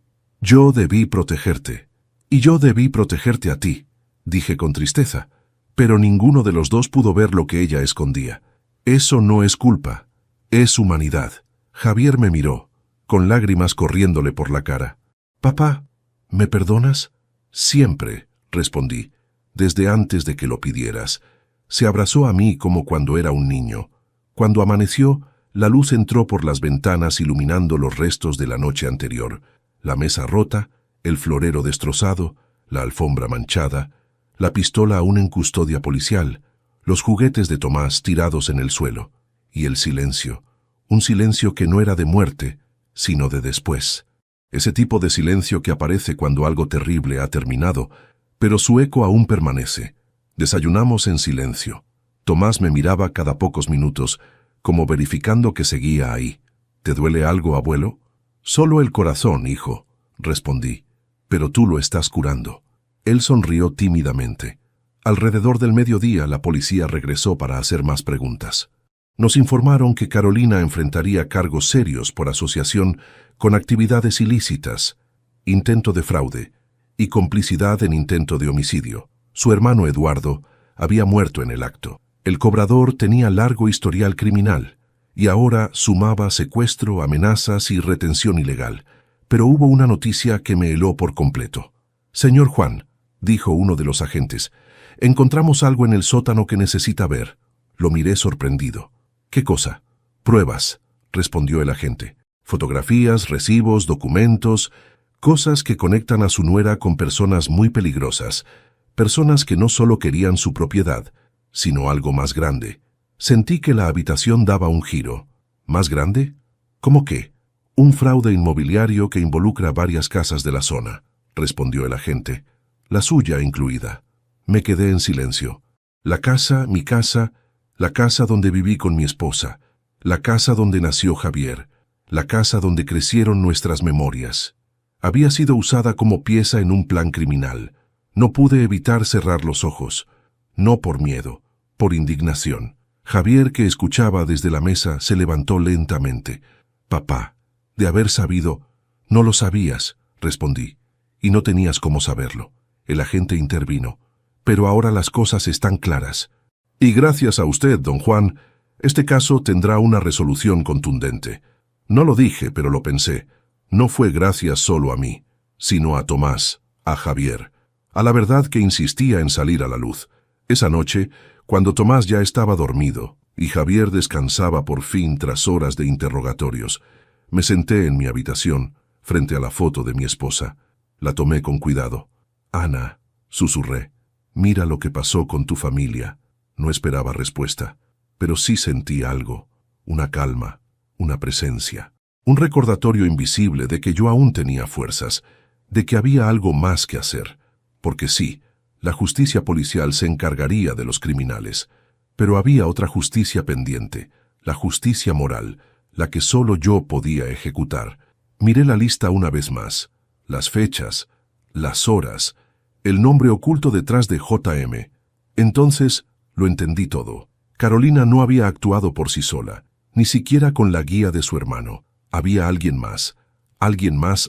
debí protegerte. Y yo debí protegerte a ti», dije con tristeza. Pero ninguno de los dos pudo ver lo que ella escondía. «Eso no es culpa, es humanidad». Javier me miró, con lágrimas corriéndole por la cara. «Papá, ¿me perdonas?» «Siempre», respondí, «desde antes de que lo pidieras». Se abrazó a mí como cuando era un niño. Cuando amaneció, la luz entró por las ventanas iluminando los restos de la noche anterior. La mesa rota, el florero destrozado, la alfombra manchada, la pistola aún en custodia policial, los juguetes de Tomás tirados en el suelo, y el silencio, un silencio que no era de muerte, sino de después. Ese tipo de silencio que aparece cuando algo terrible ha terminado, pero su eco aún permanece. Desayunamos en silencio. Tomás me miraba cada pocos minutos, como verificando que seguía ahí. «¿Te duele algo, abuelo?» «Solo el corazón, hijo», respondí. «Pero tú lo estás curando». Él sonrió tímidamente. Alrededor del mediodía la policía regresó para hacer más preguntas. Nos informaron que Carolina enfrentaría cargos serios por asociación con actividades ilícitas, intento de fraude y complicidad en intento de homicidio. Su hermano Eduardo había muerto en el acto. El cobrador tenía largo historial criminal Y ahora sumaba secuestro, amenazas y retención ilegal. Pero hubo una noticia que me heló por completo. «Señor Juan», dijo uno de los agentes, «encontramos algo en el sótano que necesita ver». Lo miré sorprendido. «¿Qué cosa?» «Pruebas», respondió el agente. «Fotografías, recibos, documentos, cosas que conectan a su nuera con personas muy peligrosas, personas que no solo querían su propiedad, sino algo más grande». Sentí que la habitación daba un giro. ¿Más grande? ¿Cómo qué? «Un fraude inmobiliario que involucra varias casas de la zona», respondió el agente. «La suya incluida». Me quedé en silencio. La casa, mi casa, la casa donde viví con mi esposa, la casa donde nació Javier, la casa donde crecieron nuestras memorias. Había sido usada como pieza en un plan criminal. No pude evitar cerrar los ojos. No por miedo, por indignación. Javier, que escuchaba desde la mesa, se levantó lentamente. «Papá, de haber sabido...» «No lo sabías», respondí, «y no tenías cómo saberlo». El agente intervino. «Pero ahora las cosas están claras. Y gracias a usted, don Juan, este caso tendrá una resolución contundente». No lo dije, pero lo pensé. No fue gracias solo a mí, sino a Tomás, a Javier, a la verdad que insistía en salir a la luz. Esa noche, cuando Tomás ya estaba dormido y Javier descansaba por fin tras horas de interrogatorios, me senté en mi habitación, frente a la foto de mi esposa. La tomé con cuidado. «Ana», susurré, «mira lo que pasó con tu familia». No esperaba respuesta, pero sí sentí algo, una calma, una presencia, un recordatorio invisible de que yo aún tenía fuerzas, de que había algo más que hacer, porque sí, la justicia policial se encargaría de los criminales, pero había otra justicia pendiente, la justicia moral, la que solo yo podía ejecutar. Miré la lista una vez más, las fechas, las horas, el nombre oculto detrás de JM. Entonces lo entendí todo. Carolina no había actuado por sí sola, ni siquiera con la guía de su hermano. Había alguien más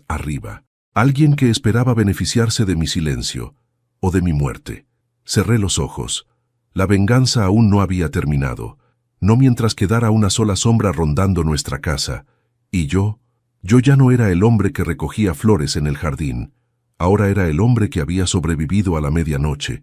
arriba, alguien que esperaba beneficiarse de mi silencio o de mi muerte. Cerré los ojos. La venganza aún no había terminado, no mientras quedara una sola sombra rondando nuestra casa. Y yo ya no era el hombre que recogía flores en el jardín. Ahora era el hombre que había sobrevivido a la medianoche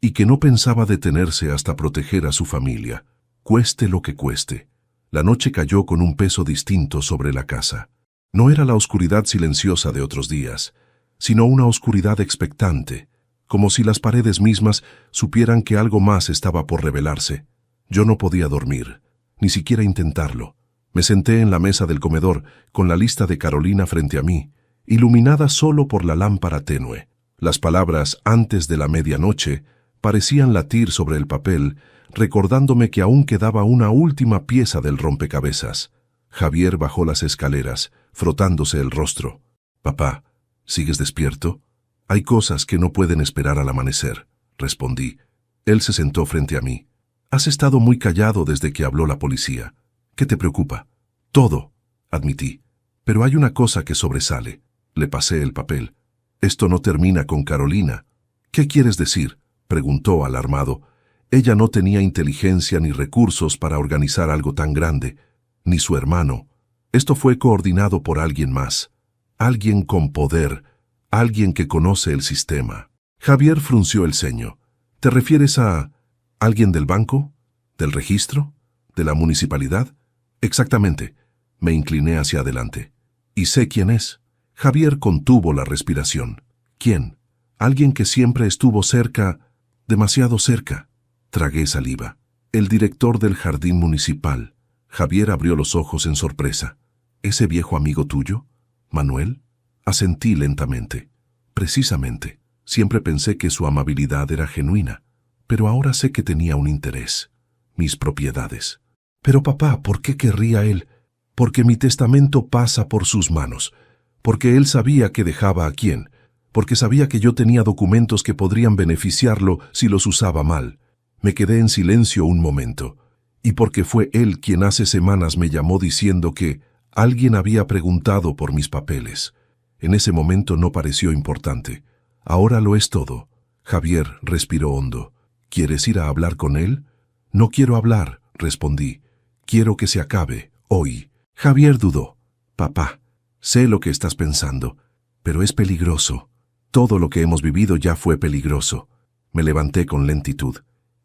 y que no pensaba detenerse hasta proteger a su familia, cueste lo que cueste. La noche cayó con un peso distinto sobre la casa. No era la oscuridad silenciosa de otros días, sino una oscuridad expectante, como si las paredes mismas supieran que algo más estaba por revelarse. Yo no podía dormir, ni siquiera intentarlo. Me senté en la mesa del comedor, con la lista de Carolina frente a mí, iluminada solo por la lámpara tenue. Las palabras «antes de la medianoche» parecían latir sobre el papel, recordándome que aún quedaba una última pieza del rompecabezas. Javier bajó las escaleras, frotándose el rostro. «Papá, ¿sigues despierto?» «Hay cosas que no pueden esperar al amanecer», respondí. Él se sentó frente a mí. «Has estado muy callado desde que habló la policía. ¿Qué te preocupa?» «Todo», admití. «Pero hay una cosa que sobresale». Le pasé el papel. «Esto no termina con Carolina». «¿Qué quieres decir?», preguntó alarmado. Ella no tenía inteligencia ni recursos para organizar algo tan grande, ni su hermano. Esto fue coordinado por alguien más, alguien con poder, alguien que conoce el sistema. Javier frunció el ceño. ¿Te refieres a alguien del banco? ¿Del registro? ¿De la municipalidad? Exactamente. Me incliné hacia adelante. ¿Y sé quién es? Javier contuvo la respiración. ¿Quién? Alguien que siempre estuvo cerca, demasiado cerca. Tragué saliva. El director del jardín municipal. Javier abrió los ojos en sorpresa. ¿Ese viejo amigo tuyo? ¿Manuel? Asentí lentamente. Precisamente. Siempre pensé que su amabilidad era genuina, pero ahora sé que tenía un interés. Mis propiedades. Pero papá, ¿por qué querría él? Porque mi testamento pasa por sus manos. Porque él sabía que dejaba a quién. Porque sabía que yo tenía documentos que podrían beneficiarlo si los usaba mal. Me quedé en silencio un momento. Y porque fue él quien hace semanas me llamó diciendo que alguien había preguntado por mis papeles. En ese momento no pareció importante. Ahora lo es todo. Javier respiró hondo. ¿Quieres ir a hablar con él? No quiero hablar, respondí. Quiero que se acabe, hoy. Javier dudó. Papá, sé lo que estás pensando, pero es peligroso. Todo lo que hemos vivido ya fue peligroso. Me levanté con lentitud.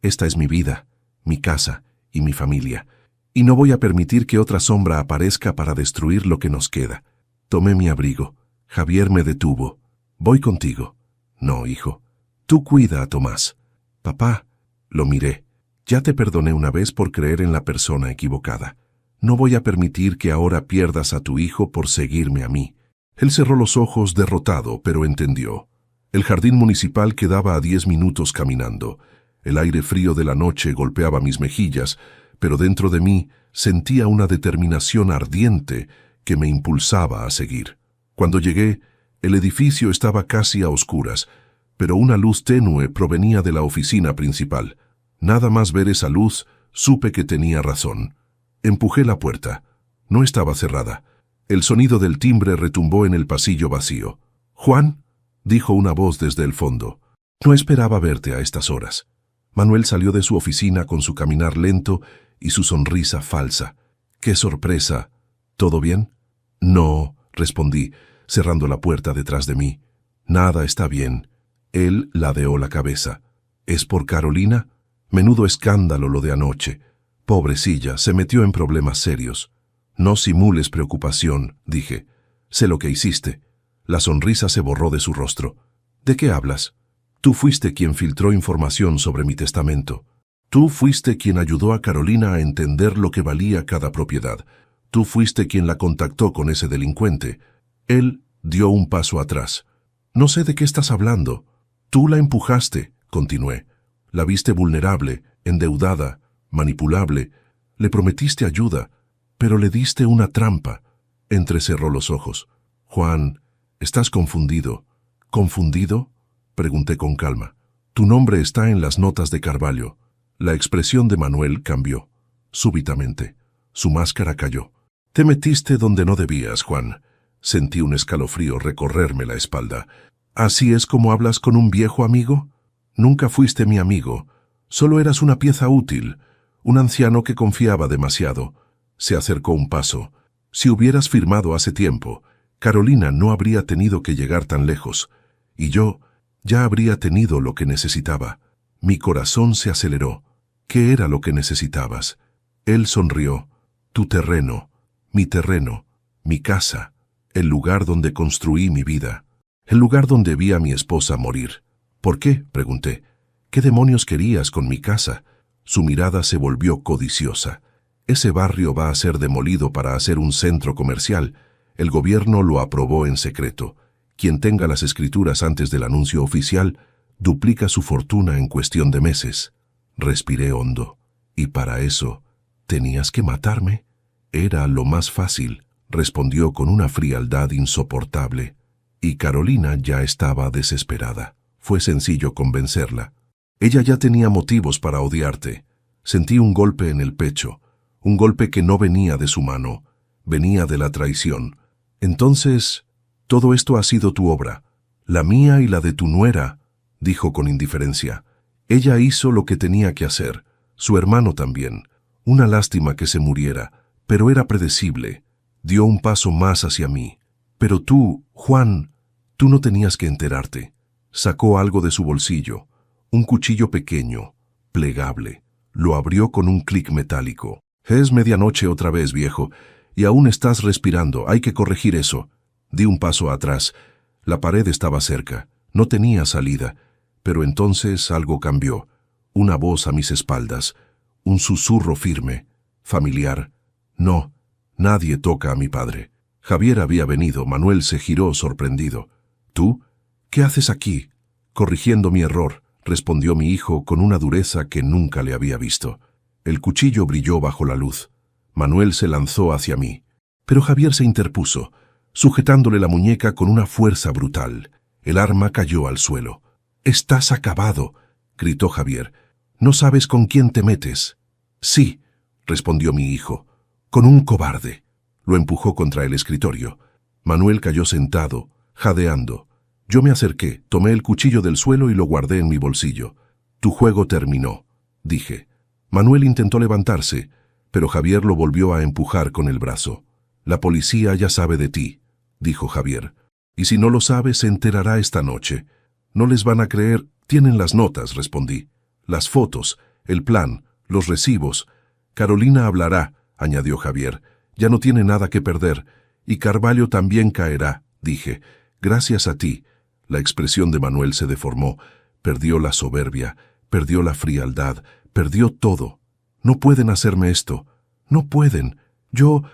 Esta es mi vida, mi casa y mi familia. Y no voy a permitir que otra sombra aparezca para destruir lo que nos queda. Tomé mi abrigo. Javier me detuvo. Voy contigo. No, hijo. Tú cuida a Tomás. Papá, lo miré. Ya te perdoné una vez por creer en la persona equivocada. No voy a permitir que ahora pierdas a tu hijo por seguirme a mí. Él cerró los ojos derrotado, pero entendió. El jardín municipal quedaba a 10 minutos caminando. El aire frío de la noche golpeaba mis mejillas, pero dentro de mí sentía una determinación ardiente que me impulsaba a seguir. Cuando llegué, el edificio estaba casi a oscuras, pero una luz tenue provenía de la oficina principal. Nada más ver esa luz, supe que tenía razón. Empujé la puerta. No estaba cerrada. El sonido del timbre retumbó en el pasillo vacío. «Juan», dijo una voz desde el fondo. «No esperaba verte a estas horas». Manuel salió de su oficina con su caminar lento y su sonrisa falsa. ¡Qué sorpresa! ¿Todo bien? «No», respondí, cerrando la puerta detrás de mí. «Nada está bien». Él ladeó la cabeza. «¿Es por Carolina?» Menudo escándalo lo de anoche. Pobrecilla, se metió en problemas serios. «No simules preocupación», dije. «Sé lo que hiciste». La sonrisa se borró de su rostro. «¿De qué hablas? Tú fuiste quien filtró información sobre mi testamento. Tú fuiste quien ayudó a Carolina a entender lo que valía cada propiedad. Tú fuiste quien la contactó con ese delincuente». Él dio un paso atrás. «No sé de qué estás hablando». «Tú la empujaste», continué. «La viste vulnerable, endeudada, manipulable. Le prometiste ayuda, pero le diste una trampa». Entrecerró los ojos. «Juan, estás confundido». «¿Confundido?», pregunté con calma. «Tu nombre está en las notas de Carvalho». La expresión de Manuel cambió. Súbitamente, su máscara cayó. «Te metiste donde no debías, Juan». Sentí un escalofrío recorrerme la espalda. «¿Así es como hablas con un viejo amigo? Nunca fuiste mi amigo. Solo eras una pieza útil, un anciano que confiaba demasiado». Se acercó un paso. «Si hubieras firmado hace tiempo, Carolina no habría tenido que llegar tan lejos, y yo ya habría tenido lo que necesitaba». Mi corazón se aceleró. «¿Qué era lo que necesitabas?». Él sonrió. «Tu terreno, mi casa, el lugar donde construí mi vida, el lugar donde vi a mi esposa morir». «¿Por qué?», pregunté. «¿Qué demonios querías con mi casa?». Su mirada se volvió codiciosa. «Ese barrio va a ser demolido para hacer un centro comercial. El gobierno lo aprobó en secreto. Quien tenga las escrituras antes del anuncio oficial duplica su fortuna en cuestión de meses». Respiré hondo. «¿Y para eso tenías que matarme?». «Era lo más fácil», respondió con una frialdad insoportable. Y Carolina ya estaba desesperada. Fue sencillo convencerla. Ella ya tenía motivos para odiarte. Sentí un golpe en el pecho, un golpe que no venía de su mano, venía de la traición. «Entonces, todo esto ha sido tu obra, la mía y la de tu nuera», dijo con indiferencia. «Ella hizo lo que tenía que hacer, su hermano también. Una lástima que se muriera, pero era predecible. Dio un paso más hacia mí. Pero tú, Juan, tú no tenías que enterarte». Sacó algo de su bolsillo, un cuchillo pequeño, plegable. Lo abrió con un clic metálico. «Es medianoche otra vez, viejo, y aún estás respirando. Hay que corregir eso». Di un paso atrás. La pared estaba cerca. No tenía salida. Pero entonces algo cambió. Una voz a mis espaldas. Un susurro firme, familiar. «No, nadie toca a mi padre». Javier había venido. Manuel se giró sorprendido. «¿Tú? ¿Qué haces aquí?». «Corrigiendo mi error», respondió mi hijo con una dureza que nunca le había visto. El cuchillo brilló bajo la luz. Manuel se lanzó hacia mí. Pero Javier se interpuso, sujetándole la muñeca con una fuerza brutal. El arma cayó al suelo. «Estás acabado», gritó Javier. «No sabes con quién te metes». «Sí», respondió mi hijo, «con un cobarde». Lo empujó contra el escritorio. Manuel cayó sentado, jadeando. Yo me acerqué, tomé el cuchillo del suelo y lo guardé en mi bolsillo. «Tu juego terminó», dije. Manuel intentó levantarse, pero Javier lo volvió a empujar con el brazo. «La policía ya sabe de ti», dijo Javier. «Y si no lo sabe, se enterará esta noche. No les van a creer». «Tienen las notas», respondí. «Las fotos, el plan, los recibos. Carolina hablará», añadió Javier. «Ya no tiene nada que perder. Y Carvalho también caerá», dije. «Gracias a ti». La expresión de Manuel se deformó. Perdió la soberbia, perdió la frialdad, perdió todo. «No pueden hacerme esto. No pueden. Yo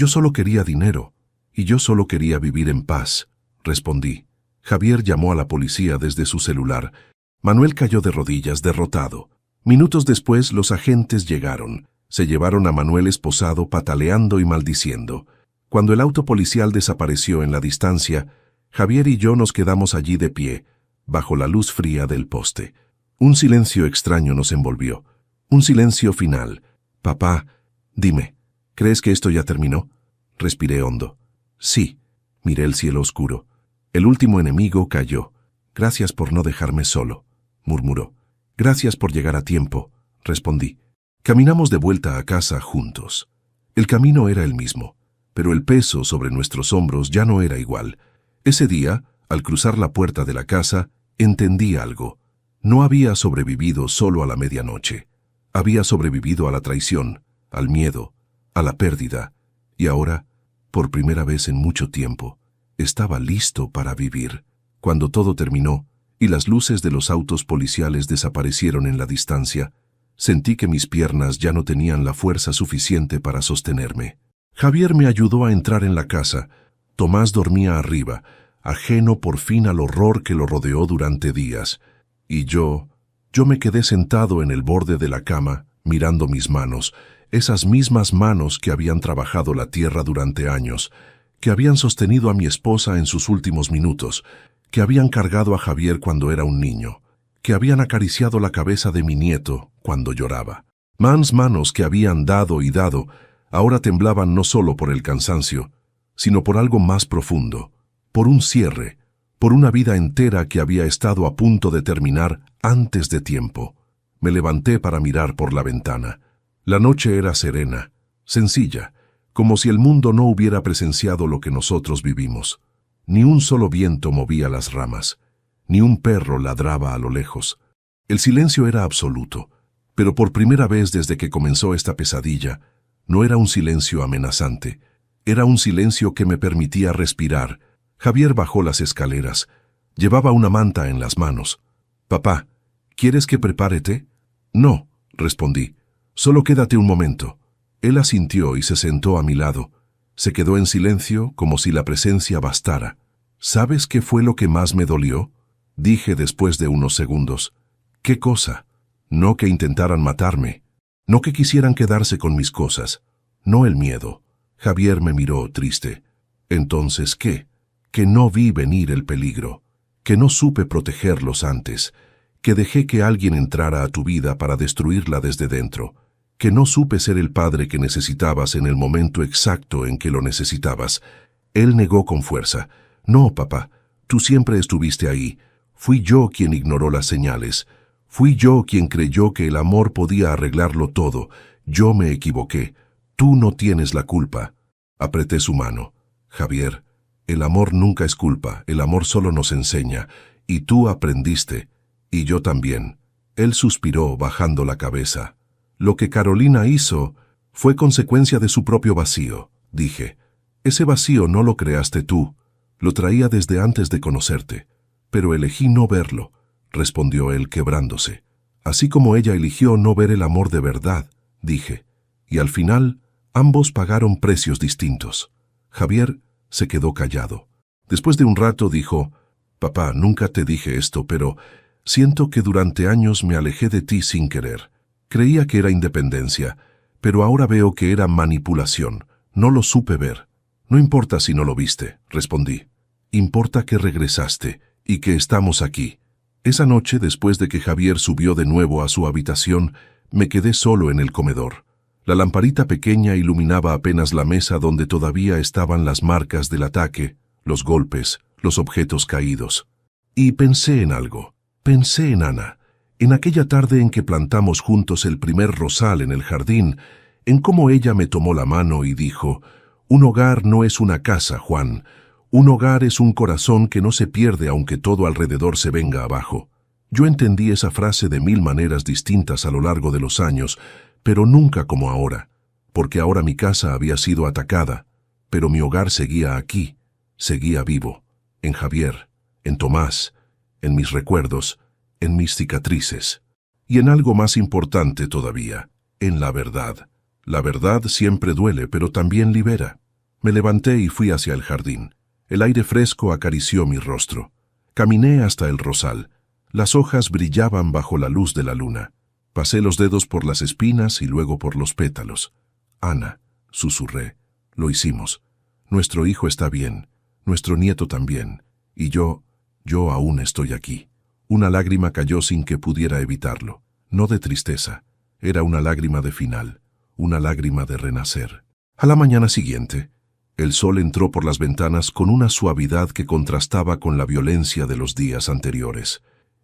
solo quería dinero. Y yo solo quería vivir en paz», respondí. Javier llamó a la policía desde su celular. Manuel cayó de rodillas, derrotado. Minutos después, los agentes llegaron. Se llevaron a Manuel esposado, pataleando y maldiciendo. Cuando el auto policial desapareció en la distancia, Javier y yo nos quedamos allí de pie, bajo la luz fría del poste. Un silencio extraño nos envolvió. Un silencio final. «Papá, dime, ¿crees que esto ya terminó?» Respiré hondo. «Sí». Miré el cielo oscuro. El último enemigo cayó. «Gracias por no dejarme solo», murmuró. «Gracias por llegar a tiempo», respondí. Caminamos de vuelta a casa juntos. El camino era el mismo, pero el peso sobre nuestros hombros ya no era igual. Ese día, al cruzar la puerta de la casa, entendí algo. No había sobrevivido solo a la medianoche. Había sobrevivido a la traición, al miedo, a la pérdida, y ahora, por primera vez en mucho tiempo, estaba listo para vivir. Cuando todo terminó y las luces de los autos policiales desaparecieron en la distancia, sentí que mis piernas ya no tenían la fuerza suficiente para sostenerme. Javier me ayudó a entrar en la casa. Tomás dormía arriba, ajeno por fin al horror que lo rodeó durante días. Y yo me quedé sentado en el borde de la cama, mirando mis manos, esas mismas manos que habían trabajado la tierra durante años, que habían sostenido a mi esposa en sus últimos minutos, que habían cargado a Javier cuando era un niño, que habían acariciado la cabeza de mi nieto cuando lloraba. Manos que habían dado y dado, ahora temblaban no solo por el cansancio, sino por algo más profundo, por un cierre, por una vida entera que había estado a punto de terminar antes de tiempo. Me levanté para mirar por la ventana. La noche era serena, sencilla, como si el mundo no hubiera presenciado lo que nosotros vivimos. Ni un solo viento movía las ramas, ni un perro ladraba a lo lejos. El silencio era absoluto, pero por primera vez desde que comenzó esta pesadilla, no era un silencio amenazante, era un silencio que me permitía respirar. Javier bajó las escaleras. Llevaba una manta en las manos. «Papá, ¿quieres que prepare té?» «No», respondí. «Solo quédate un momento». Él asintió y se sentó a mi lado. Se quedó en silencio como si la presencia bastara. «¿Sabes qué fue lo que más me dolió?», dije después de unos segundos. «¿Qué cosa?» «No que intentaran matarme. No que quisieran quedarse con mis cosas. No el miedo». Javier me miró triste. «¿Entonces qué?» «Que no vi venir el peligro. Que no supe protegerlos antes. Que dejé que alguien entrara a tu vida para destruirla desde dentro. Que no supe ser el padre que necesitabas en el momento exacto en que lo necesitabas». Él negó con fuerza. «No, papá, tú siempre estuviste ahí. Fui yo quien ignoró las señales. Fui yo quien creyó que el amor podía arreglarlo todo. Yo me equivoqué. Tú no tienes la culpa». Apreté su mano. «Javier, el amor nunca es culpa, el amor solo nos enseña. Y tú aprendiste. Y yo también». Él suspiró, bajando la cabeza. «Lo que Carolina hizo fue consecuencia de su propio vacío», dije. «Ese vacío no lo creaste tú. Lo traía desde antes de conocerte. Pero elegí no verlo», respondió él quebrándose. «Así como ella eligió no ver el amor de verdad», dije. «Y al final, ambos pagaron precios distintos». Javier se quedó callado. Después de un rato dijo: «Papá, nunca te dije esto, pero siento que durante años me alejé de ti sin querer. Creía que era independencia, pero ahora veo que era manipulación. No lo supe ver». «No importa si no lo viste», respondí. «Importa que regresaste y que estamos aquí». Esa noche, después de que Javier subió de nuevo a su habitación, me quedé solo en el comedor. La lamparita pequeña iluminaba apenas la mesa donde todavía estaban las marcas del ataque, los golpes, los objetos caídos. Y pensé en algo. Pensé en Ana, en aquella tarde en que plantamos juntos el primer rosal en el jardín, en cómo ella me tomó la mano y dijo: «Un hogar no es una casa, Juan. Un hogar es un corazón que no se pierde aunque todo alrededor se venga abajo». Yo entendí esa frase de 1000 maneras distintas a lo largo de los años, pero nunca como ahora, porque ahora mi casa había sido atacada, pero mi hogar seguía aquí, seguía vivo, en Javier, en Tomás, en mis recuerdos, en mis cicatrices, y en algo más importante todavía, en la verdad. La verdad siempre duele, pero también libera. Me levanté y fui hacia el jardín. El aire fresco acarició mi rostro. Caminé hasta el rosal. Las hojas brillaban bajo la luz de la luna. Pasé los dedos por las espinas y luego por los pétalos. «Ana», susurré, «lo hicimos. Nuestro hijo está bien, nuestro nieto también, y yo aún estoy aquí». Una lágrima cayó sin que pudiera evitarlo. No de tristeza, era una lágrima de final, una lágrima de renacer. A la mañana siguiente, el sol entró por las ventanas con una suavidad que contrastaba con la violencia de los días anteriores.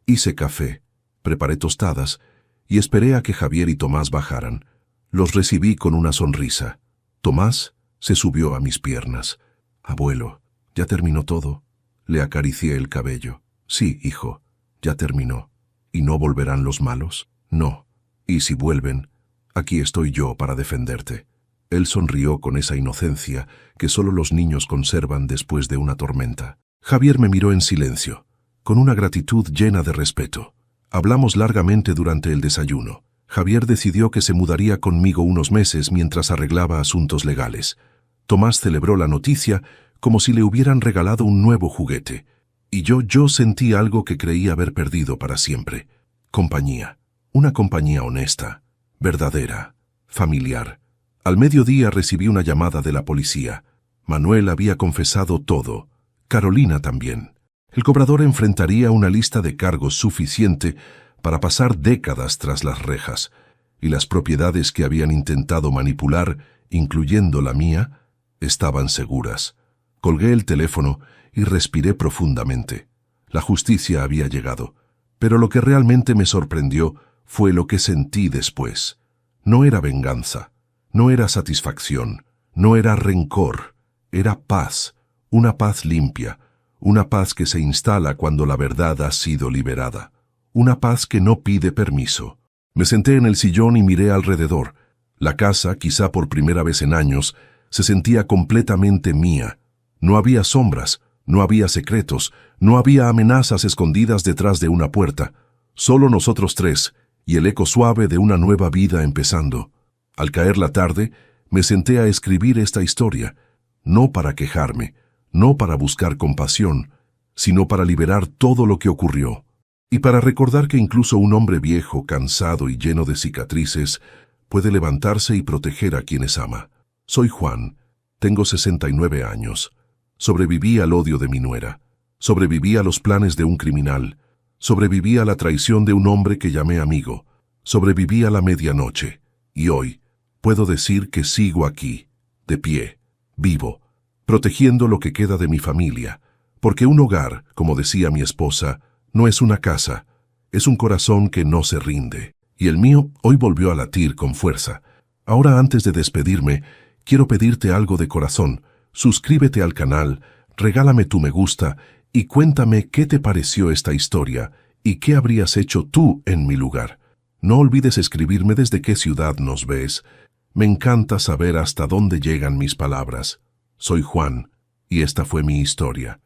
Hice café, preparé tostadas y esperé a que Javier y Tomás bajaran. Los recibí con una sonrisa. Tomás se subió a mis piernas. «Abuelo, ¿ya terminó todo?». Le acaricié el cabello. «Sí, hijo, ya terminó». «¿Y no volverán los malos?». «No. Y si vuelven, aquí estoy yo para defenderte». Él sonrió con esa inocencia que solo los niños conservan después de una tormenta. Javier me miró en silencio, con una gratitud llena de respeto. Hablamos largamente durante el desayuno. Javier decidió que se mudaría conmigo unos meses mientras arreglaba asuntos legales. Tomás celebró la noticia como si le hubieran regalado un nuevo juguete. Y yo sentí algo que creí haber perdido para siempre. Compañía. Una compañía honesta, verdadera, familiar. Al mediodía recibí una llamada de la policía. Manuel había confesado todo. Carolina también. El cobrador enfrentaría una lista de cargos suficiente para pasar décadas tras las rejas, y las propiedades que habían intentado manipular, incluyendo la mía, estaban seguras. Colgué el teléfono y respiré profundamente. La justicia había llegado, pero lo que realmente me sorprendió fue lo que sentí después. No era venganza, no era satisfacción, no era rencor, era paz, una paz limpia, una paz que se instala cuando la verdad ha sido liberada, una paz que no pide permiso. Me senté en el sillón y miré alrededor. La casa, quizá por primera vez en años, se sentía completamente mía. No había sombras, no había secretos, no había amenazas escondidas detrás de una puerta. Solo nosotros tres, y el eco suave de una nueva vida empezando. Al caer la tarde, me senté a escribir esta historia, no para quejarme, no para buscar compasión, sino para liberar todo lo que ocurrió, y para recordar que incluso un hombre viejo, cansado y lleno de cicatrices, puede levantarse y proteger a quienes ama. Soy Juan, tengo 69 años. Sobreviví al odio de mi nuera, sobreviví a los planes de un criminal, sobreviví a la traición de un hombre que llamé amigo, sobreviví a la medianoche, y hoy puedo decir que sigo aquí, de pie, vivo, protegiendo lo que queda de mi familia, porque un hogar, como decía mi esposa, no es una casa, es un corazón que no se rinde. Y el mío hoy volvió a latir con fuerza. Ahora, antes de despedirme, quiero pedirte algo de corazón. Suscríbete al canal, regálame tu me gusta y cuéntame qué te pareció esta historia y qué habrías hecho tú en mi lugar. No olvides escribirme desde qué ciudad nos ves. Me encanta saber hasta dónde llegan mis palabras. Soy Juan, y esta fue mi historia.